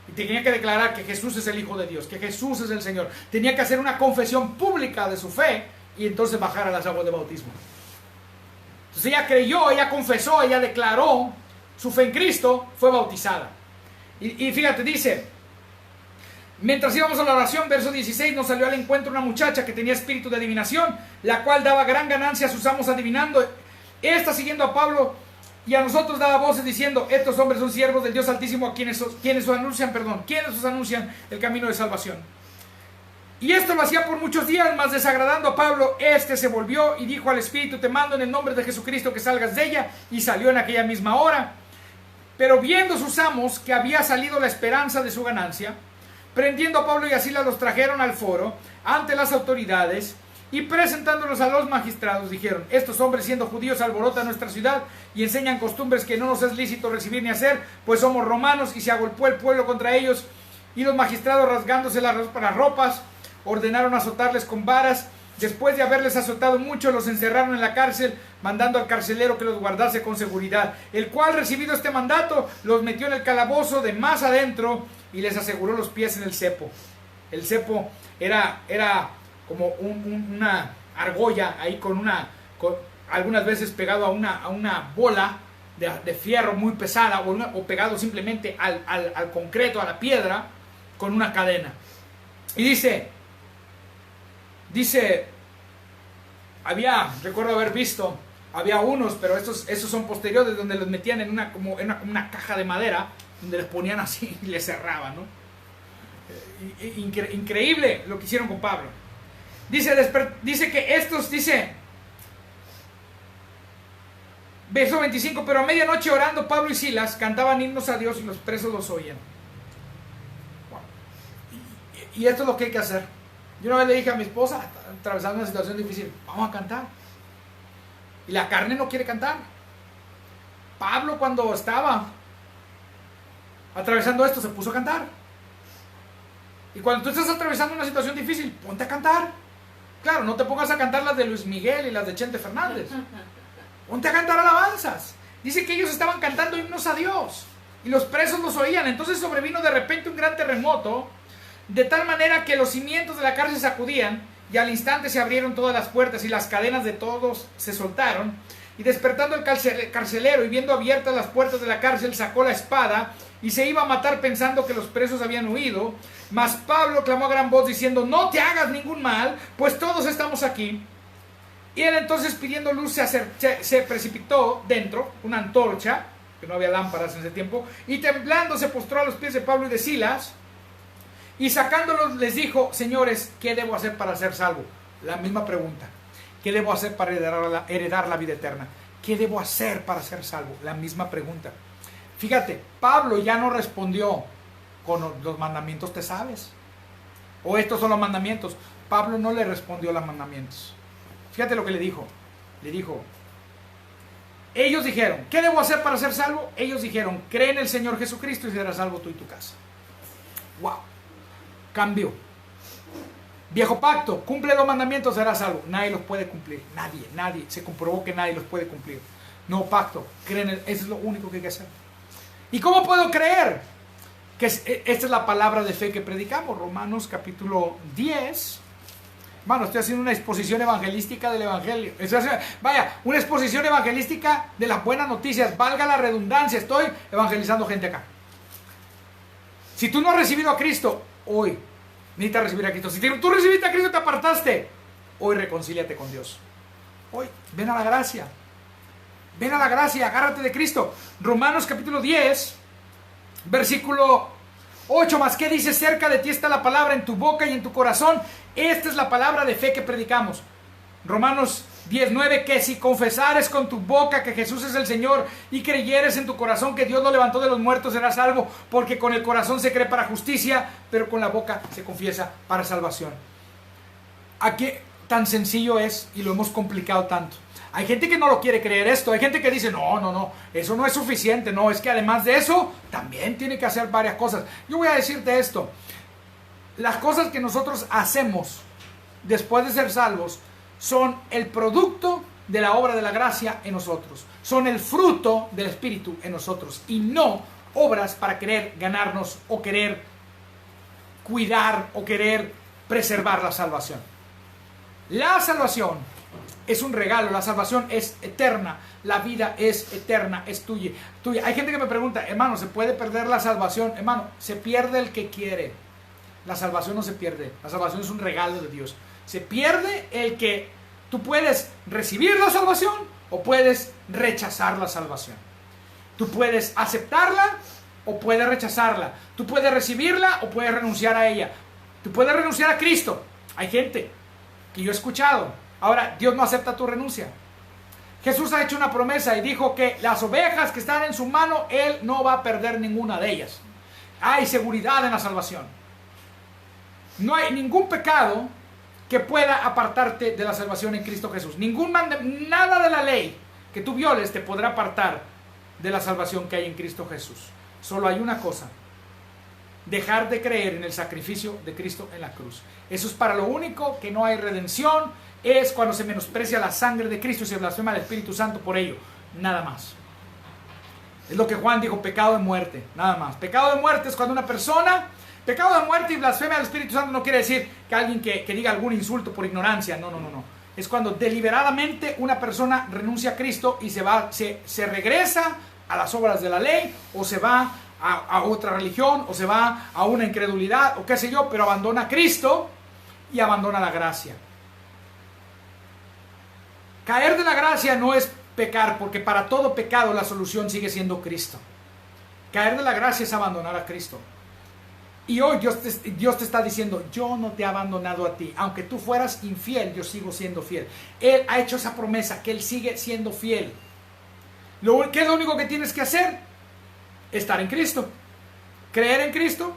S1: Y tenía que declarar que Jesús es el Hijo de Dios, que Jesús es el Señor. Tenía que hacer una confesión pública de su fe y entonces bajar a las aguas de bautismo. Entonces ella creyó, ella confesó, ella declaró su fe en Cristo, fue bautizada. Y fíjate, dice, mientras íbamos a la oración, verso 16, nos salió al encuentro una muchacha que tenía espíritu de adivinación, la cual daba gran ganancia a sus amos adivinando. Esta, siguiendo a Pablo y a nosotros, daba voces diciendo, estos hombres son siervos del Dios Altísimo, a quienes os anuncian el camino de salvación. Y esto lo hacía por muchos días, mas desagradando a Pablo, este se volvió y dijo al espíritu, te mando en el nombre de Jesucristo que salgas de ella, y salió en aquella misma hora. Pero viendo sus amos que había salido la esperanza de su ganancia, prendiendo a Pablo y a Silas, los trajeron al foro ante las autoridades, y presentándolos a los magistrados dijeron, estos hombres siendo judíos alborotan nuestra ciudad y enseñan costumbres que no nos es lícito recibir ni hacer, pues somos romanos. Y se agolpó el pueblo contra ellos, y los magistrados, rasgándose las ropas, ordenaron azotarles con varas. Después de haberles azotado mucho, los encerraron en la cárcel, mandando al carcelero que los guardase con seguridad, el cual, recibido este mandato, los metió en el calabozo de más adentro y les aseguró los pies en el cepo. El cepo era como una argolla ahí algunas veces pegado a una bola de fierro muy pesada, o pegado simplemente al concreto, a la piedra, con una cadena. Y dice, recuerdo haber visto, había unos, pero esos son posteriores, donde los metían en una caja de madera, donde les ponían así y les cerraban, ¿no? Increíble lo que hicieron con Pablo. Dice que estos, verso 25, pero a medianoche orando Pablo y Silas cantaban himnos a Dios y los presos los oían. Y esto es lo que hay que hacer. Yo una vez le dije a mi esposa, atravesando una situación difícil, vamos a cantar. Y la carne no quiere cantar. Pablo, cuando estaba atravesando esto, se puso a cantar. Y cuando tú estás atravesando una situación difícil, ponte a cantar. Claro, no te pongas a cantar las de Luis Miguel y las de Chente Fernández. Ponte a cantar alabanzas. Dice que ellos estaban cantando himnos a Dios y los presos los oían. Entonces sobrevino de repente un gran terremoto, de tal manera que los cimientos de la cárcel sacudían, y al instante se abrieron todas las puertas y las cadenas de todos se soltaron. Y despertando el carcelero y viendo abiertas las puertas de la cárcel, sacó la espada y se iba a matar pensando que los presos habían huido. Mas Pablo clamó a gran voz diciendo, no te hagas ningún mal, pues todos estamos aquí. Y él entonces, pidiendo luz, se precipitó dentro, una antorcha, que no había lámparas en ese tiempo, y temblando se postró a los pies de Pablo y de Silas, y sacándolos les dijo, señores, ¿qué debo hacer para ser salvo? La misma pregunta. ¿Qué debo hacer para heredar la vida eterna? ¿Qué debo hacer para ser salvo? La misma pregunta. Fíjate, Pablo ya no respondió con los mandamientos, ¿te sabes? O estos son los mandamientos. Pablo no le respondió a los mandamientos. Fíjate lo que le dijo. Le dijo, ellos dijeron, ¿qué debo hacer para ser salvo? Ellos dijeron, cree en el Señor Jesucristo y serás salvo tú y tu casa. ¡Wow! Cambio. Viejo pacto, cumple los mandamientos, serás salvo. Nadie los puede cumplir. Nadie. Se comprobó que nadie los puede cumplir. No pacto, cree en él. Eso es lo único que hay que hacer. ¿Y cómo puedo creer? Esta es la palabra de fe que predicamos, Romanos capítulo 10. Hermano, estoy haciendo una exposición evangelística del evangelio. Vaya, una exposición evangelística de las buenas noticias. Valga la redundancia, estoy evangelizando gente acá. Si tú no has recibido a Cristo, hoy necesitas recibir a Cristo. Si tú recibiste a Cristo y te apartaste, hoy reconcíliate con Dios. Hoy, ven a la gracia. Ven a la gracia, agárrate de Cristo. Romanos capítulo 10, versículo 8. Más que dice: cerca de ti está la palabra, en tu boca y en tu corazón. Esta es la palabra de fe que predicamos. Romanos 10:9. Que si confesares con tu boca que Jesús es el Señor y creyeres en tu corazón que Dios lo levantó de los muertos, serás salvo, porque con el corazón se cree para justicia, pero con la boca se confiesa para salvación. Aquí tan sencillo es, y lo hemos complicado tanto. Hay gente que no lo quiere creer esto. Hay gente que dice: no, eso no es suficiente. No, es que además de eso también tiene que hacer varias cosas. Yo voy a decirte esto: las cosas que nosotros hacemos después de ser salvos son el producto de la obra de la gracia en nosotros. Son el fruto del Espíritu en nosotros, y no obras para querer ganarnos o querer cuidar o querer preservar la salvación. La salvación es un regalo, la salvación es eterna, la vida es eterna, es tuya. Hay gente que me pregunta: hermano, ¿se puede perder la salvación? Hermano, se pierde el que quiere. La salvación no se pierde, la salvación es un regalo de Dios. Se pierde el que tú puedes recibir la salvación o puedes rechazar la salvación. Tú puedes aceptarla o puedes rechazarla. Tú puedes recibirla o puedes renunciar a ella. Tú puedes renunciar a Cristo. Hay gente que yo he escuchado: ahora, Dios no acepta tu renuncia. Jesús ha hecho una promesa y dijo que las ovejas que están en su mano, Él no va a perder ninguna de ellas. Hay seguridad en la salvación. No hay ningún pecado que pueda apartarte de la salvación en Cristo Jesús. Nada de la ley que tú violes te podrá apartar de la salvación que hay en Cristo Jesús. Solo hay una cosa: dejar de creer en el sacrificio de Cristo en la cruz. Eso es para lo único que no hay redención. Es cuando se menosprecia la sangre de Cristo y se blasfema al Espíritu Santo por ello. Nada más. Es lo que Juan dijo: pecado de muerte. Nada más. Pecado de muerte es cuando una persona... Pecado de muerte y blasfemia al Espíritu Santo no quiere decir que alguien que diga algún insulto por ignorancia. No. Es cuando deliberadamente una persona renuncia a Cristo y se regresa a las obras de la ley, o se va a otra religión, o se va a una incredulidad, o qué sé yo, pero abandona a Cristo y abandona la gracia. Caer de la gracia no es pecar, porque para todo pecado la solución sigue siendo Cristo. Caer de la gracia es abandonar a Cristo. Y hoy Dios te está diciendo: yo no te he abandonado a ti. Aunque tú fueras infiel, yo sigo siendo fiel. Él ha hecho esa promesa, que Él sigue siendo fiel. ¿Qué es lo único que tienes que hacer? Estar en Cristo. Creer en Cristo.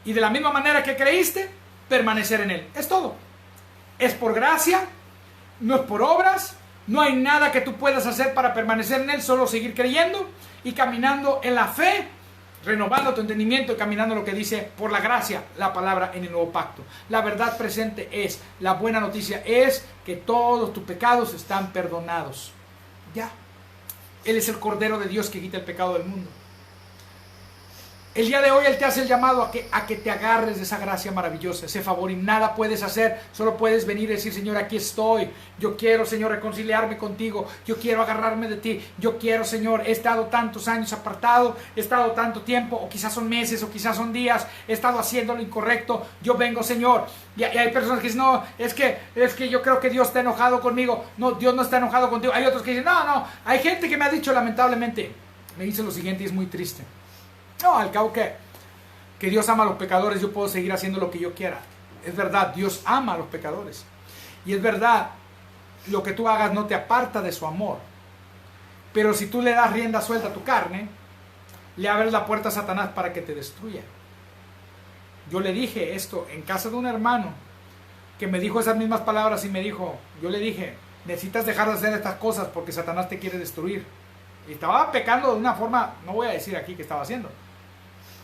S1: Y de la misma manera que creíste, permanecer en Él. Es todo. Es por gracia, no es por obras. No hay nada que tú puedas hacer para permanecer en Él. Solo seguir creyendo y caminando en la fe, renovando tu entendimiento y caminando lo que dice por la gracia la palabra en el nuevo pacto. La verdad presente es, la buena noticia es que todos tus pecados están perdonados. Ya. Él es el Cordero de Dios que quita el pecado del mundo. El día de hoy Él te hace el llamado a que te agarres de esa gracia maravillosa, ese favor, y nada puedes hacer, solo puedes venir y decir: Señor, aquí estoy, yo quiero, Señor, reconciliarme contigo, yo quiero agarrarme de ti, yo quiero, Señor, he estado tantos años apartado, he estado tanto tiempo, o quizás son meses, o quizás son días, he estado haciendo lo incorrecto, yo vengo, Señor. Y hay personas que dicen: no, es que yo creo que Dios está enojado conmigo. No, Dios no está enojado contigo. Hay otros que dicen: no, hay gente que me ha dicho, lamentablemente, me dice lo siguiente y es muy triste: no, al cabo que Dios ama a los pecadores, yo puedo seguir haciendo lo que yo quiera. Es verdad, Dios ama a los pecadores. Y es verdad, lo que tú hagas no te aparta de su amor. Pero si tú le das rienda suelta a tu carne, le abres la puerta a Satanás para que te destruya. Yo le dije esto en casa de un hermano que me dijo esas mismas palabras y me dijo, yo le dije: necesitas dejar de hacer estas cosas porque Satanás te quiere destruir. Y estaba pecando de una forma, no voy a decir aquí qué estaba haciendo.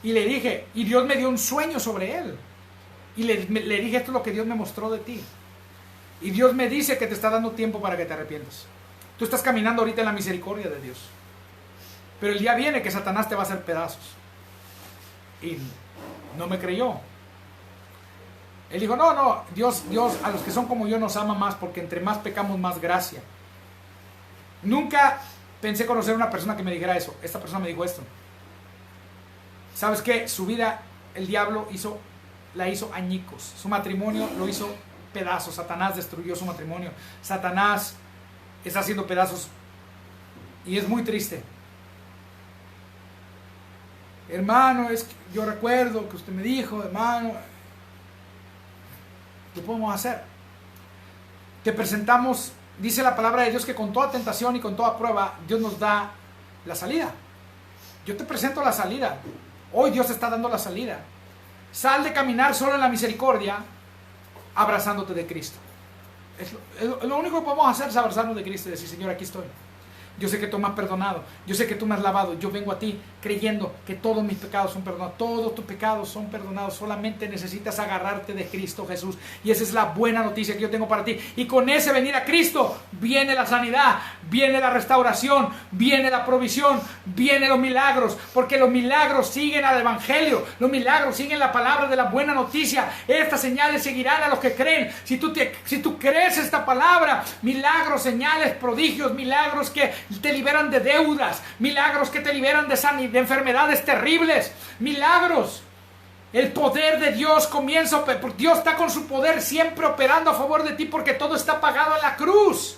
S1: Y le dije, y Dios me dio un sueño sobre él. Y le dije: esto es lo que Dios me mostró de ti. Y Dios me dice que te está dando tiempo para que te arrepientas. Tú estás caminando ahorita en la misericordia de Dios. Pero el día viene que Satanás te va a hacer pedazos. Y no me creyó. Él dijo, no, Dios a los que son como yo nos ama más, porque entre más pecamos, más gracia. Nunca pensé conocer a una persona que me dijera eso. Esta persona me dijo esto. ¿Sabes qué? Su vida, el diablo la hizo añicos. Su matrimonio lo hizo pedazos. Satanás destruyó su matrimonio. Satanás está haciendo pedazos. Y es muy triste. Hermano, yo recuerdo que usted me dijo, hermano, ¿qué podemos hacer? Te presentamos, dice la palabra de Dios, que con toda tentación y con toda prueba, Dios nos da la salida. Yo te presento la salida. Hoy Dios te está dando la salida. Sal de caminar solo en la misericordia, abrazándote de Cristo. Lo único que podemos hacer es abrazarnos de Cristo y decir, Señor, aquí estoy. Yo sé que tú me has perdonado, yo sé que tú me has lavado, yo vengo a ti creyendo que todos mis pecados son perdonados, todos tus pecados son perdonados, solamente necesitas agarrarte de Cristo Jesús, y esa es la buena noticia que yo tengo para ti, y con ese venir a Cristo viene la sanidad, viene la restauración, viene la provisión, vienen los milagros, porque los milagros siguen al Evangelio, los milagros siguen la palabra de la buena noticia. Estas señales seguirán a los que creen. Si tú crees esta palabra, milagros, señales, prodigios, milagros que te liberan de deudas, milagros que te liberan de enfermedades terribles, milagros. El poder de Dios comienza, Dios está con su poder siempre operando a favor de ti, porque todo está pagado en la cruz.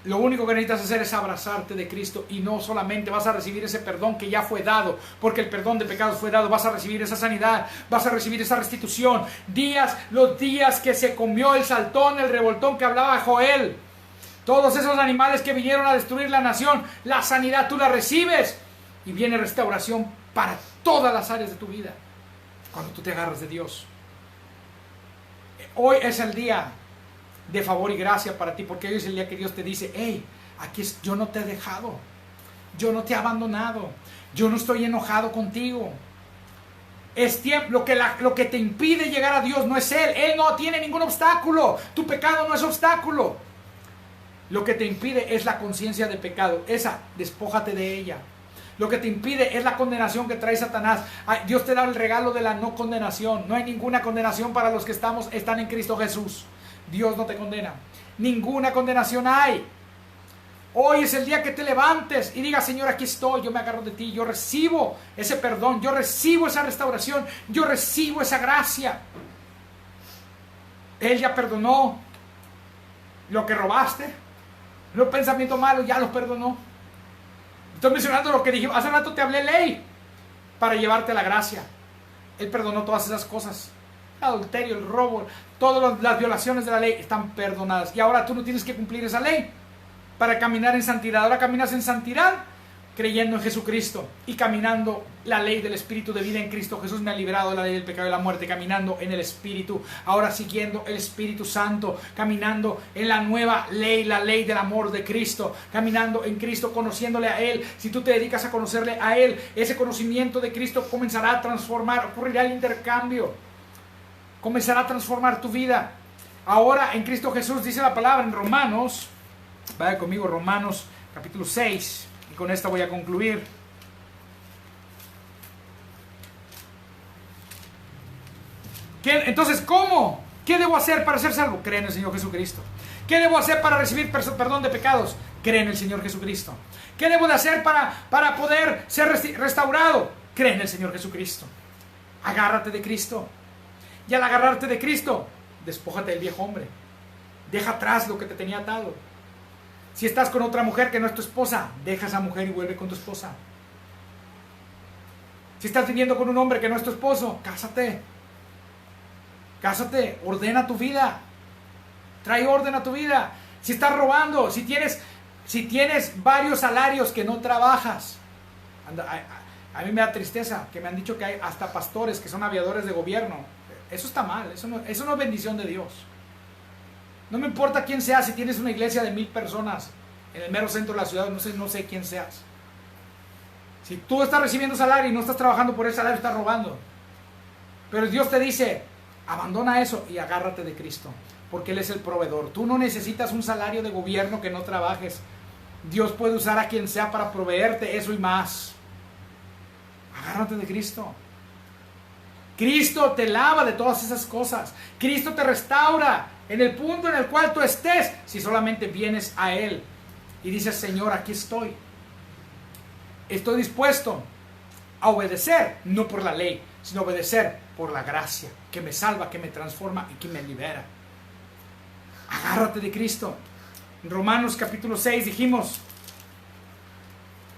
S1: Lo único que necesitas hacer es abrazarte de Cristo, y no solamente vas a recibir ese perdón que ya fue dado, porque el perdón de pecados fue dado, vas a recibir esa sanidad, vas a recibir esa restitución. Los días que se comió el saltón, el revoltón que hablaba Joel, todos esos animales que vinieron a destruir la nación, la sanidad tú la recibes, y viene restauración para todas las áreas de tu vida cuando tú te agarras de Dios. Hoy es el día de favor y gracia para ti, porque hoy es el día que Dios te dice, hey, yo no te he dejado, yo no te he abandonado, yo no estoy enojado contigo. Es tiempo. Lo que te impide llegar a Dios no es Él no tiene ningún obstáculo, tu pecado no es obstáculo. Lo que te impide es la conciencia de pecado, despójate de ella. Lo que te impide es la condenación que trae Satanás. Dios te da el regalo de la no condenación. No hay ninguna condenación para los que están en Cristo Jesús. Dios no te condena. Ninguna condenación hay. Hoy es el día que te levantes y digas, Señor, aquí estoy, yo me agarro de ti, yo recibo ese perdón, yo recibo esa restauración, yo recibo esa gracia. Él ya perdonó lo que robaste. Los pensamientos malos ya los perdonó. Estoy mencionando lo que dije. Hace rato te hablé ley para llevarte a la gracia. Él perdonó todas esas cosas. El adulterio, el robo, todas las violaciones de la ley están perdonadas. Y ahora tú no tienes que cumplir esa ley para caminar en santidad. Ahora caminas en santidad creyendo en Jesucristo y caminando la ley del Espíritu de vida en Cristo Jesús. Me ha librado de la ley del pecado y la muerte, caminando en el Espíritu, ahora siguiendo el Espíritu Santo, caminando en la nueva ley, la ley del amor de Cristo, caminando en Cristo, conociéndole a Él. Si tú te dedicas a conocerle a Él, ese conocimiento de Cristo comenzará a transformar, ocurrirá el intercambio, comenzará a transformar tu vida. Ahora en Cristo Jesús, dice la palabra en Romanos, vaya conmigo, Romanos capítulo 6, y con esta voy a concluir. Entonces, ¿cómo? ¿Qué debo hacer para ser salvo? Cree en el Señor Jesucristo. ¿Qué debo hacer para recibir perdón de pecados? Cree en el Señor Jesucristo. ¿Qué debo de hacer para poder ser restaurado? Cree en el Señor Jesucristo. Agárrate de Cristo. Y al agarrarte de Cristo, despójate del viejo hombre. Deja atrás lo que te tenía atado. Si estás con otra mujer que no es tu esposa, deja a esa mujer y vuelve con tu esposa. Si estás viviendo con un hombre que no es tu esposo, cásate. Cásate, ordena tu vida. Trae orden a tu vida. Si estás robando, si tienes varios salarios que no trabajas. A mí me da tristeza que me han dicho que hay hasta pastores que son aviadores de gobierno. Eso está mal, eso no es bendición de Dios. No me importa quién seas, si tienes una iglesia de 1000 personas en el mero centro de la ciudad, no sé quién seas. Si tú estás recibiendo salario y no estás trabajando por ese salario, estás robando. Pero Dios te dice, abandona eso y agárrate de Cristo, porque Él es el proveedor. Tú no necesitas un salario de gobierno que no trabajes. Dios puede usar a quien sea para proveerte eso y más. Agárrate de Cristo. Cristo te lava de todas esas cosas. Cristo te restaura en el punto en el cual tú estés, si solamente vienes a Él y dices: Señor, aquí estoy. Estoy dispuesto a obedecer, no por la ley, sino obedecer por la gracia que me salva, que me transforma y que me libera. Agárrate de Cristo. En Romanos capítulo 6 dijimos: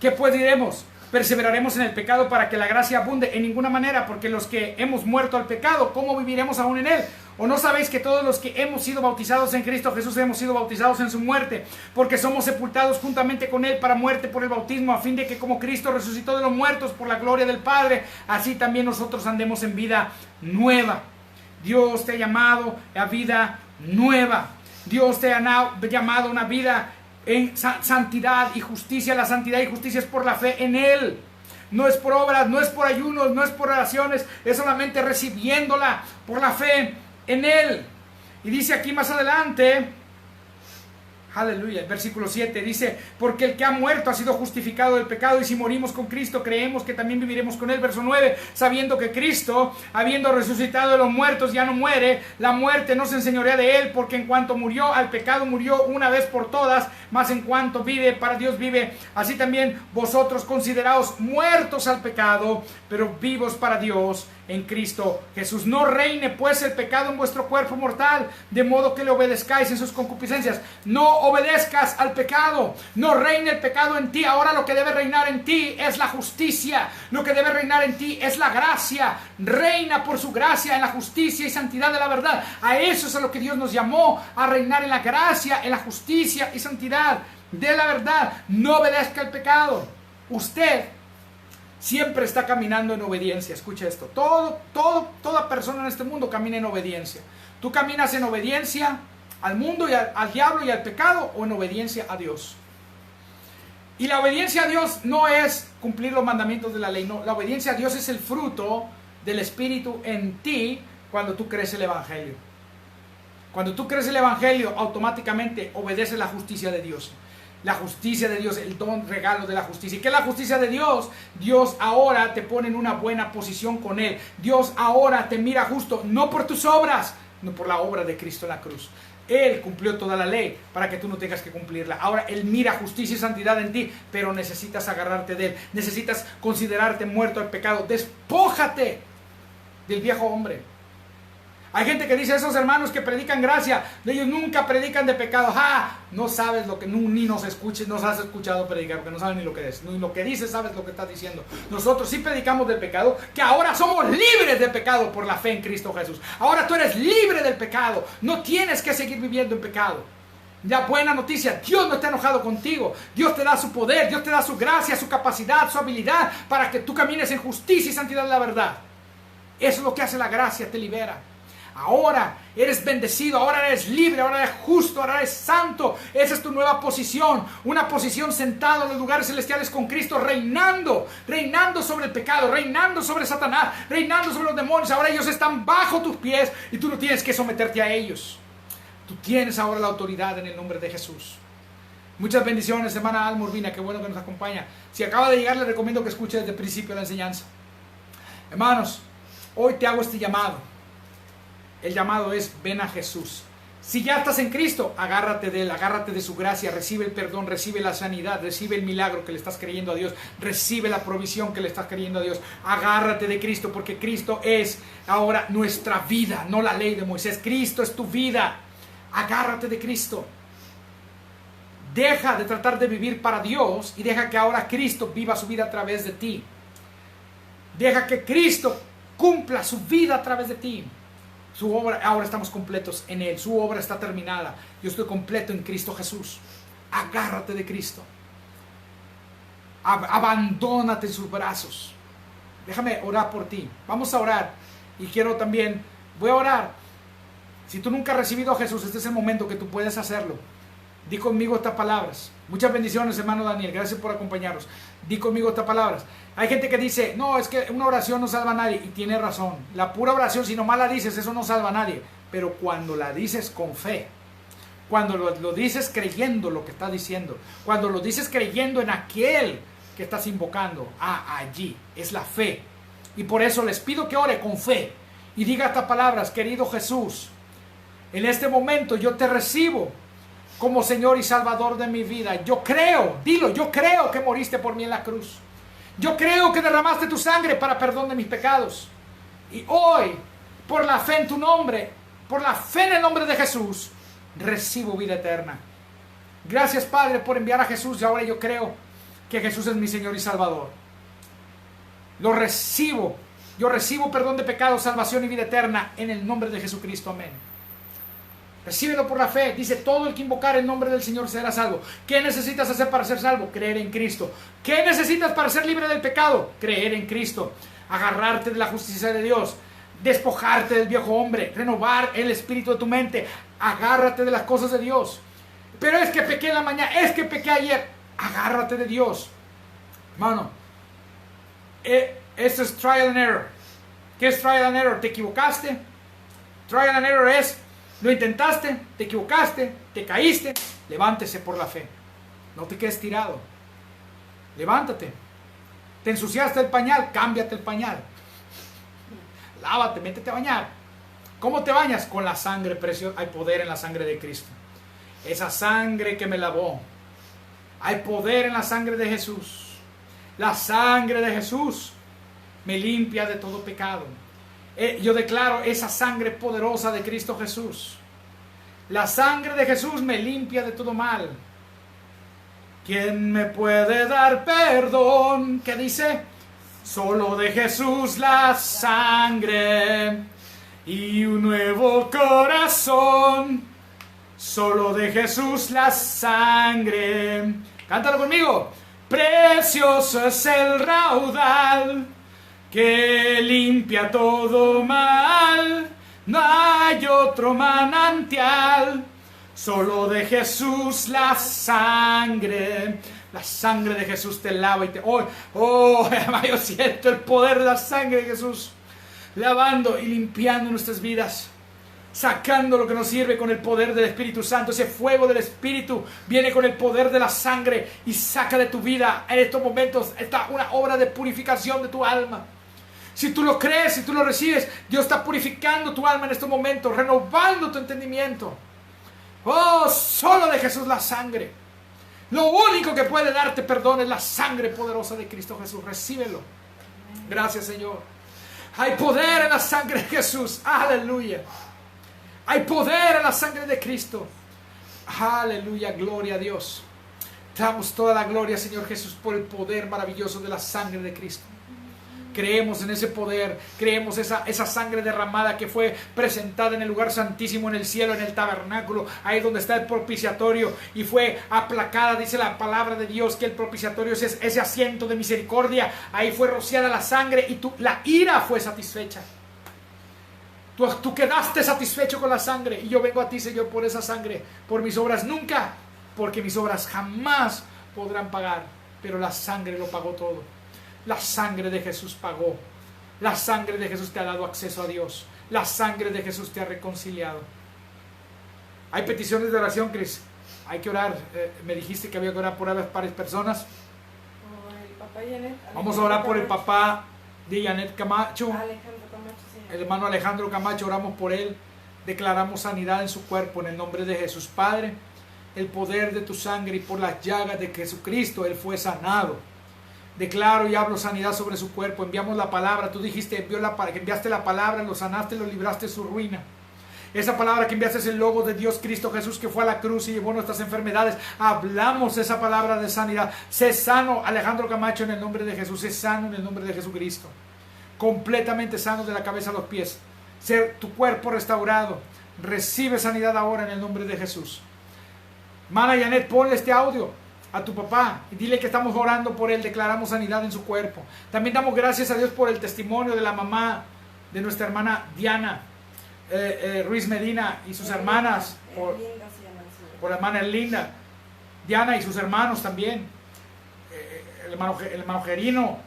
S1: ¿qué pues diremos? ¿Perseveraremos en el pecado para que la gracia abunde? En ninguna manera, porque los que hemos muerto al pecado, ¿cómo viviremos aún en él? ¿O no sabéis que todos los que hemos sido bautizados en Cristo Jesús hemos sido bautizados en su muerte? Porque somos sepultados juntamente con él para muerte por el bautismo, a fin de que como Cristo resucitó de los muertos por la gloria del Padre, así también nosotros andemos en vida nueva. Dios te ha llamado a vida nueva. Dios te ha llamado a una vida en santidad y justicia. La santidad y justicia es por la fe en Él. No es por obras, no es por ayunos, no es por oraciones, es solamente recibiéndola por la fe en Él. Y dice aquí más adelante, aleluya, el versículo 7 dice: porque el que ha muerto ha sido justificado del pecado, y si morimos con Cristo, creemos que también viviremos con él. Verso 9, sabiendo que Cristo, habiendo resucitado de los muertos, ya no muere, la muerte no se enseñorea de él, porque en cuanto murió al pecado, murió una vez por todas, mas en cuanto vive, para Dios vive. Así también vosotros consideraos muertos al pecado, pero vivos para Dios en Cristo Jesús. No reine pues el pecado en vuestro cuerpo mortal, de modo que le obedezcáis en sus concupiscencias. No obedezcas al pecado, no reine el pecado en ti. Ahora lo que debe reinar en ti es la justicia, lo que debe reinar en ti es la gracia. Reina por su gracia en la justicia y santidad de la verdad. A eso es a lo que Dios nos llamó, a reinar en la gracia, en la justicia y santidad de la verdad. No obedezca al pecado. Usted siempre está caminando en obediencia. Escucha esto: toda persona en este mundo camina en obediencia. Tú caminas en obediencia al mundo y al diablo y al pecado, o en obediencia a Dios. Y la obediencia a Dios no es cumplir los mandamientos de la ley, no. La obediencia a Dios es el fruto del Espíritu en ti cuando tú crees el Evangelio. Cuando tú crees el Evangelio, automáticamente obedeces la justicia de Dios. La justicia de Dios, el don, regalo de la justicia. ¿Y qué es la justicia de Dios? Dios ahora te pone en una buena posición con Él. Dios ahora te mira justo, no por tus obras, no por la obra de Cristo en la cruz. Él cumplió toda la ley para que tú no tengas que cumplirla. Ahora Él mira justicia y santidad en ti, pero necesitas agarrarte de Él. Necesitas considerarte muerto al pecado. Despójate del viejo hombre. Hay gente que dice: esos hermanos que predican gracia, ellos nunca predican de pecado. No sabes lo que, ni nos escuches, nos has escuchado predicar, porque no sabes ni lo que es, ni lo que dices sabes lo que estás diciendo. Nosotros sí predicamos del pecado, que ahora somos libres de pecado por la fe en Cristo Jesús. Ahora tú eres libre del pecado, no tienes que seguir viviendo en pecado. Ya, buena noticia: Dios no está enojado contigo. Dios te da su poder, Dios te da su gracia, su capacidad, su habilidad para que tú camines en justicia y santidad de la verdad. Eso es lo que hace la gracia, te libera. Ahora eres bendecido, ahora eres libre, ahora eres justo, ahora eres santo. Esa es tu nueva posición, una posición sentado en los lugares celestiales con Cristo, reinando sobre el pecado, reinando sobre Satanás, reinando sobre los demonios. Ahora ellos están bajo tus pies y tú no tienes que someterte a ellos. Tú tienes ahora la autoridad en el nombre de Jesús. Muchas bendiciones, hermana Alma Urbina, qué bueno que nos acompaña. Si acaba de llegar, le recomiendo que escuche desde el principio la enseñanza. Hermanos, hoy te hago este llamado. El llamado es: ven a Jesús. Si ya estás en Cristo, agárrate de Él, agárrate de su gracia, recibe el perdón, recibe la sanidad, recibe el milagro que le estás creyendo a Dios, recibe la provisión que le estás creyendo a Dios. Agárrate de Cristo, porque Cristo es ahora nuestra vida, no la ley de Moisés. Cristo es tu vida. Agárrate de Cristo. Deja de tratar de vivir para Dios y deja que ahora Cristo viva su vida a través de ti. Deja que Cristo cumpla su vida a través de ti. Su obra, ahora estamos completos en Él. Su obra está terminada. Yo estoy completo en Cristo Jesús. Agárrate de Cristo. Abandónate en sus brazos. Déjame orar por ti. Vamos a orar. Y quiero también, voy a orar. Si tú nunca has recibido a Jesús, este es el momento que tú puedes hacerlo. Di conmigo estas palabras. Muchas bendiciones, hermano Daniel. Gracias por acompañarnos. Di conmigo estas palabras. Hay gente que dice: no, es que una oración no salva a nadie. Y tiene razón. La pura oración, si nomás la dices, eso no salva a nadie. Pero cuando la dices con fe, cuando lo dices creyendo lo que está diciendo, cuando lo dices creyendo en aquel que estás invocando allí. Es la fe. Y por eso les pido que ore con fe y diga estas palabras: querido Jesús, en este momento yo te recibo como Señor y Salvador de mi vida. Yo creo, dilo, yo creo que moriste por mí en la cruz. Yo creo que derramaste tu sangre para perdón de mis pecados. Y hoy, por la fe en tu nombre, por la fe en el nombre de Jesús, recibo vida eterna. Gracias, Padre, por enviar a Jesús, y ahora yo creo que Jesús es mi Señor y Salvador. Lo recibo. Yo recibo perdón de pecados, salvación y vida eterna en el nombre de Jesucristo. Amén. Recíbelo por la fe. Dice: todo el que invocar el nombre del Señor será salvo. ¿Qué necesitas hacer para ser salvo? Creer en Cristo. ¿Qué necesitas para ser libre del pecado? Creer en Cristo. Agarrarte de la justicia de Dios. Despojarte del viejo hombre. Renovar el espíritu de tu mente. Agárrate de las cosas de Dios. Pero es que pequé en la mañana, es que pequé ayer. Agárrate de Dios. Hermano, eso es trial and error. ¿Qué es trial and error? ¿Te equivocaste? Trial and error es: lo intentaste, te equivocaste, te caíste. Levántese por la fe. No te quedes tirado. Levántate. Te ensuciaste el pañal, cámbiate el pañal. Lávate, métete a bañar. ¿Cómo te bañas? Con la sangre preciosa. Hay poder en la sangre de Cristo. Esa sangre que me lavó. Hay poder en la sangre de Jesús. La sangre de Jesús me limpia de todo pecado. Yo declaro esa sangre poderosa de Cristo Jesús. La sangre de Jesús me limpia de todo mal. ¿Quién me puede dar perdón? ¿Qué dice? Solo de Jesús la sangre y un nuevo corazón. Solo de Jesús la sangre. Cántalo conmigo. Precioso es el raudal que limpia todo mal. No hay otro manantial. Solo de Jesús la sangre. La sangre de Jesús te lava y te... yo siento el poder de la sangre de Jesús lavando y limpiando nuestras vidas, sacando lo que nos sirve con el poder del Espíritu Santo. Ese fuego del Espíritu viene con el poder de la sangre y saca de tu vida en estos momentos. Está una obra de purificación de tu alma. Si tú lo crees, si tú lo recibes, Dios está purificando tu alma en estos momentos, renovando tu entendimiento. Solo de Jesús la sangre. Lo único que puede darte perdón es la sangre poderosa de Cristo Jesús. Recíbelo. Gracias, Señor. Hay poder en la sangre de Jesús. Aleluya. Hay poder en la sangre de Cristo. Aleluya, gloria a Dios. Te damos toda la gloria, Señor Jesús, por el poder maravilloso de la sangre de Cristo. Creemos en ese poder, creemos esa sangre derramada que fue presentada en el lugar santísimo, en el cielo, en el tabernáculo, ahí donde está el propiciatorio, y fue aplacada, dice la palabra de Dios, que el propiciatorio es ese asiento de misericordia. Ahí fue rociada la sangre y la ira fue satisfecha. Tú quedaste satisfecho con la sangre, y yo vengo a ti, Señor, por esa sangre. Por mis obras nunca, porque mis obras jamás podrán pagar, pero la sangre lo pagó todo. La sangre de Jesús pagó. La sangre de Jesús te ha dado acceso a Dios. La sangre de Jesús te ha reconciliado. Hay peticiones de oración, Cris. Hay que orar. Me dijiste que había que orar por varias personas.
S2: El papá Janet,
S1: vamos a orar por el papá de Janet Camacho.
S2: Alejandro Camacho, sí.
S1: El hermano Alejandro Camacho, oramos por él. Declaramos sanidad en su cuerpo en el nombre de Jesús. Padre, el poder de tu sangre y por las llagas de Jesucristo, él fue sanado. Declaro y hablo sanidad sobre su cuerpo. Enviamos la palabra. Tú dijiste que enviaste la palabra, lo sanaste, lo libraste de su ruina. Esa palabra que enviaste es el logo de Dios, Cristo Jesús, que fue a la cruz y llevó nuestras enfermedades. Hablamos esa palabra de sanidad. Sé sano, Alejandro Camacho, en el nombre de Jesús. Sé sano en el nombre de Jesucristo. Completamente sano de la cabeza a los pies. Ser tu cuerpo restaurado. Recibe sanidad ahora en el nombre de Jesús. Mana Janet, ponle este audio a tu papá y dile que estamos orando por él. Declaramos sanidad en su cuerpo. También damos gracias a Dios por el testimonio de la mamá de nuestra hermana Diana Ruiz Medina y sus hermanas, por la hermana Erlinda, Diana y sus hermanos también, el hermano Gerino,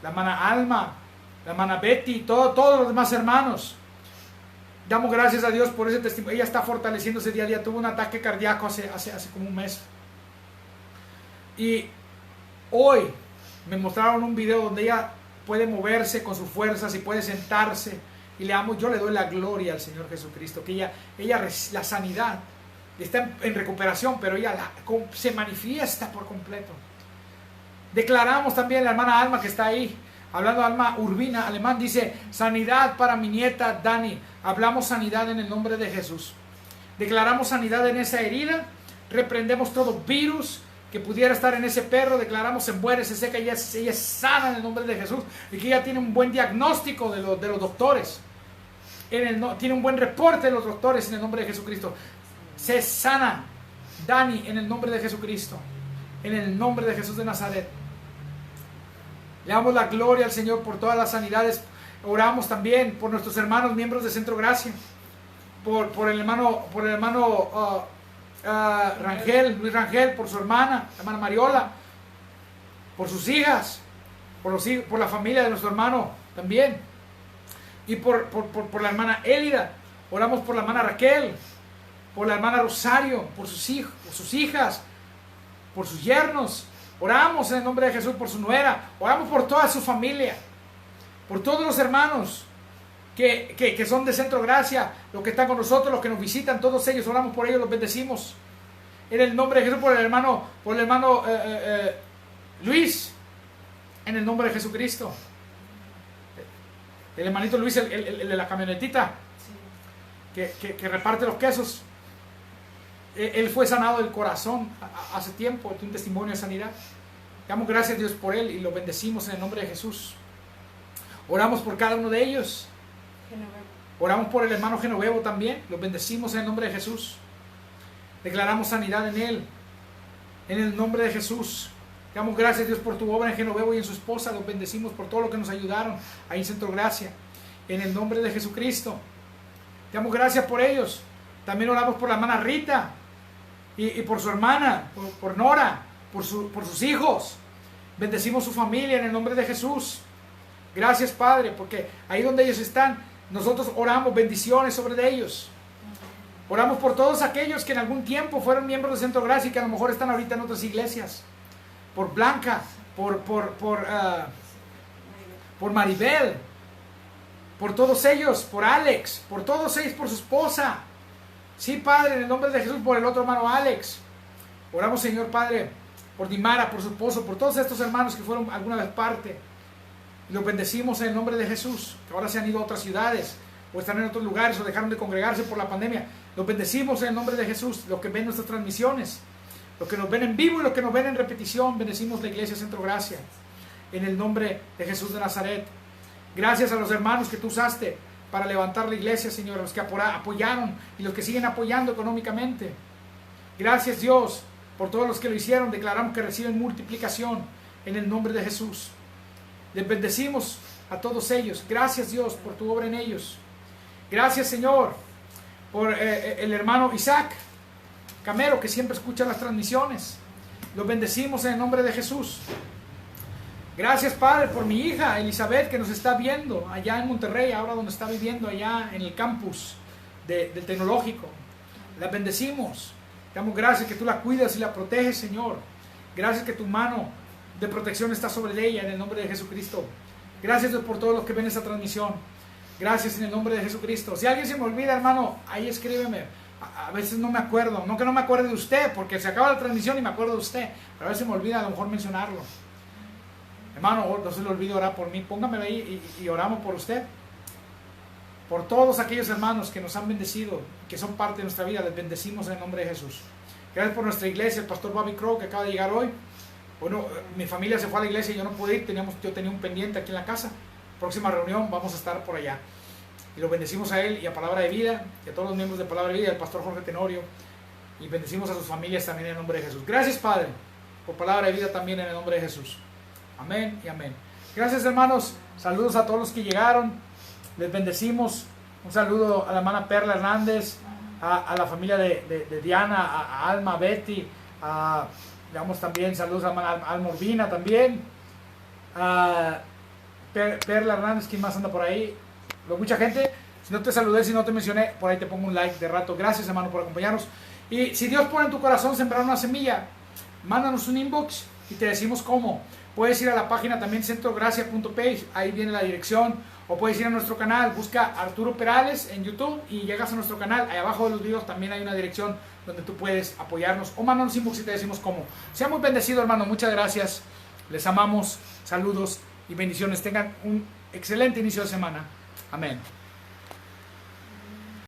S1: la hermana Alma, la hermana Betty, todos los demás hermanos. Damos gracias a Dios por ese testimonio. Ella está fortaleciéndose día a día. Tuvo un ataque cardíaco hace como un mes. Y hoy Me mostraron un video donde ella puede moverse con sus fuerzas y puede sentarse. Y yo le doy la gloria al Señor Jesucristo, que ella la sanidad está en recuperación, pero ella se manifiesta por completo. Declaramos también la hermana Alma que está ahí, hablando Alma Urbina, alemán, dice, sanidad para mi nieta Dani. Hablamos sanidad en el nombre de Jesús. Declaramos sanidad en esa herida, reprendemos todo virus que pudiera estar en ese perro, declaramos se muere, se seca, ella es sana en el nombre de Jesús, y que ella tiene un buen diagnóstico de los doctores, tiene un buen reporte de los doctores en el nombre de Jesucristo. Se sana Dani en el nombre de Jesucristo, en el nombre de Jesús de Nazaret. Le damos la gloria al Señor por todas las sanidades. Oramos también por nuestros hermanos miembros de Centro Gracia, por el hermano Luis Rangel, por su hermana Mariola, por sus hijas, por la familia de nuestro hermano también, y por la hermana Élida. Oramos por la hermana Raquel, por la hermana Rosario, por sus hijos, por sus hijas, por sus yernos. Oramos en el nombre de Jesús por su nuera. Oramos por toda su familia, por todos los hermanos que son de Centro Gracia, los que están con nosotros, los que nos visitan, todos ellos, oramos por ellos, los bendecimos en el nombre de Jesús, por el hermano Luis, en el nombre de Jesucristo, el hermanito Luis, el de la camionetita, que reparte los quesos. Él fue sanado del corazón hace tiempo, tiene un testimonio de sanidad. Damos gracias a Dios por él y lo bendecimos en el nombre de Jesús. Oramos por cada uno de ellos. Oramos por el hermano Genovevo también, los bendecimos en el nombre de Jesús. Declaramos sanidad en él, en el nombre de Jesús. Damos gracias a Dios por tu obra en Genovevo y en su esposa, los bendecimos por todo lo que nos ayudaron ahí en Centro Gracia, en el nombre de Jesucristo. Damos gracias por ellos. También oramos por la hermana Rita y por su hermana, por Nora, por sus hijos. Bendecimos su familia en el nombre de Jesús. Gracias, Padre, porque ahí donde ellos están, nosotros oramos bendiciones sobre ellos. Oramos por todos aquellos que en algún tiempo fueron miembros de Centro Gracia y que a lo mejor están ahorita en otras iglesias. Por Blanca, por Maribel, por todos ellos, por Alex, por todos ellos, por su esposa. Sí, Padre, en el nombre de Jesús, por el otro hermano Alex. Oramos, Señor Padre, por Dimara, por su esposo, por todos estos hermanos que fueron alguna vez parte. Y los bendecimos en el nombre de Jesús, que ahora se han ido a otras ciudades, o están en otros lugares, o dejaron de congregarse por la pandemia. Los bendecimos en el nombre de Jesús, los que ven nuestras transmisiones, los que nos ven en vivo y los que nos ven en repetición. Bendecimos la iglesia Centro Gracia, en el nombre de Jesús de Nazaret. Gracias a los hermanos que tú usaste para levantar la iglesia, Señor, los que apoyaron y los que siguen apoyando económicamente. Gracias, Dios, por todos los que lo hicieron. Declaramos que reciben multiplicación en el nombre de Jesús. Les bendecimos a todos ellos. Gracias, Dios, por tu obra en ellos. Gracias, Señor, por el hermano Isaac Camero, que siempre escucha las transmisiones. Los bendecimos en el nombre de Jesús. Gracias, Padre, por mi hija Elizabeth, que nos está viendo allá en Monterrey, ahora donde está viviendo, allá en el campus del tecnológico. La bendecimos. Te damos gracias que tú la cuidas y la proteges, Señor. Gracias que tu mano de protección está sobre ella en el nombre de Jesucristo. Gracias, Dios, por todos los que ven esta transmisión. Gracias en el nombre de Jesucristo. Si alguien se me olvida, hermano, ahí escríbeme. A veces no me acuerdo. No que no me acuerde de usted, porque se acaba la transmisión y me acuerdo de usted. Pero a veces me olvida a lo mejor mencionarlo. Hermano, no se le olvide orar por mí. Póngamelo ahí y oramos por usted. Por todos aquellos hermanos que nos han bendecido, que son parte de nuestra vida, les bendecimos en el nombre de Jesús. Gracias por nuestra iglesia, el pastor Bobby Crow, que acaba de llegar hoy. Bueno, mi familia se fue a la iglesia y yo no pude ir. Yo tenía un pendiente aquí en la casa. Próxima reunión vamos a estar por allá. Y lo bendecimos a él y a Palabra de Vida, y a todos los miembros de Palabra de Vida, al pastor Jorge Tenorio. Y bendecimos a sus familias también en el nombre de Jesús. Gracias, Padre, por Palabra de Vida también en el nombre de Jesús. Amén y amén. Gracias, hermanos. Saludos a todos los que llegaron. Les bendecimos. Un saludo a la hermana Perla Hernández, a la familia de Diana, a Alma, a Betty. Le damos también saludos a la hermana Alma Urbina también. A Perla Hernández, ¿quién más anda por ahí? Mucha gente. Si no te saludé, si no te mencioné, por ahí te pongo un like de rato. Gracias, hermano, por acompañarnos. Y si Dios pone en tu corazón sembrar una semilla, mándanos un inbox y te decimos cómo. Puedes ir a la página también centrogracia.page, ahí viene la dirección. O puedes ir a nuestro canal, busca Arturo Perales en YouTube y llegas a nuestro canal. Ahí abajo de los videos también hay una dirección donde tú puedes apoyarnos. O mándanos inbox y te decimos cómo. Sea muy bendecido, hermano. Muchas gracias. Les amamos. Saludos y bendiciones. Tengan un excelente inicio de semana. Amén.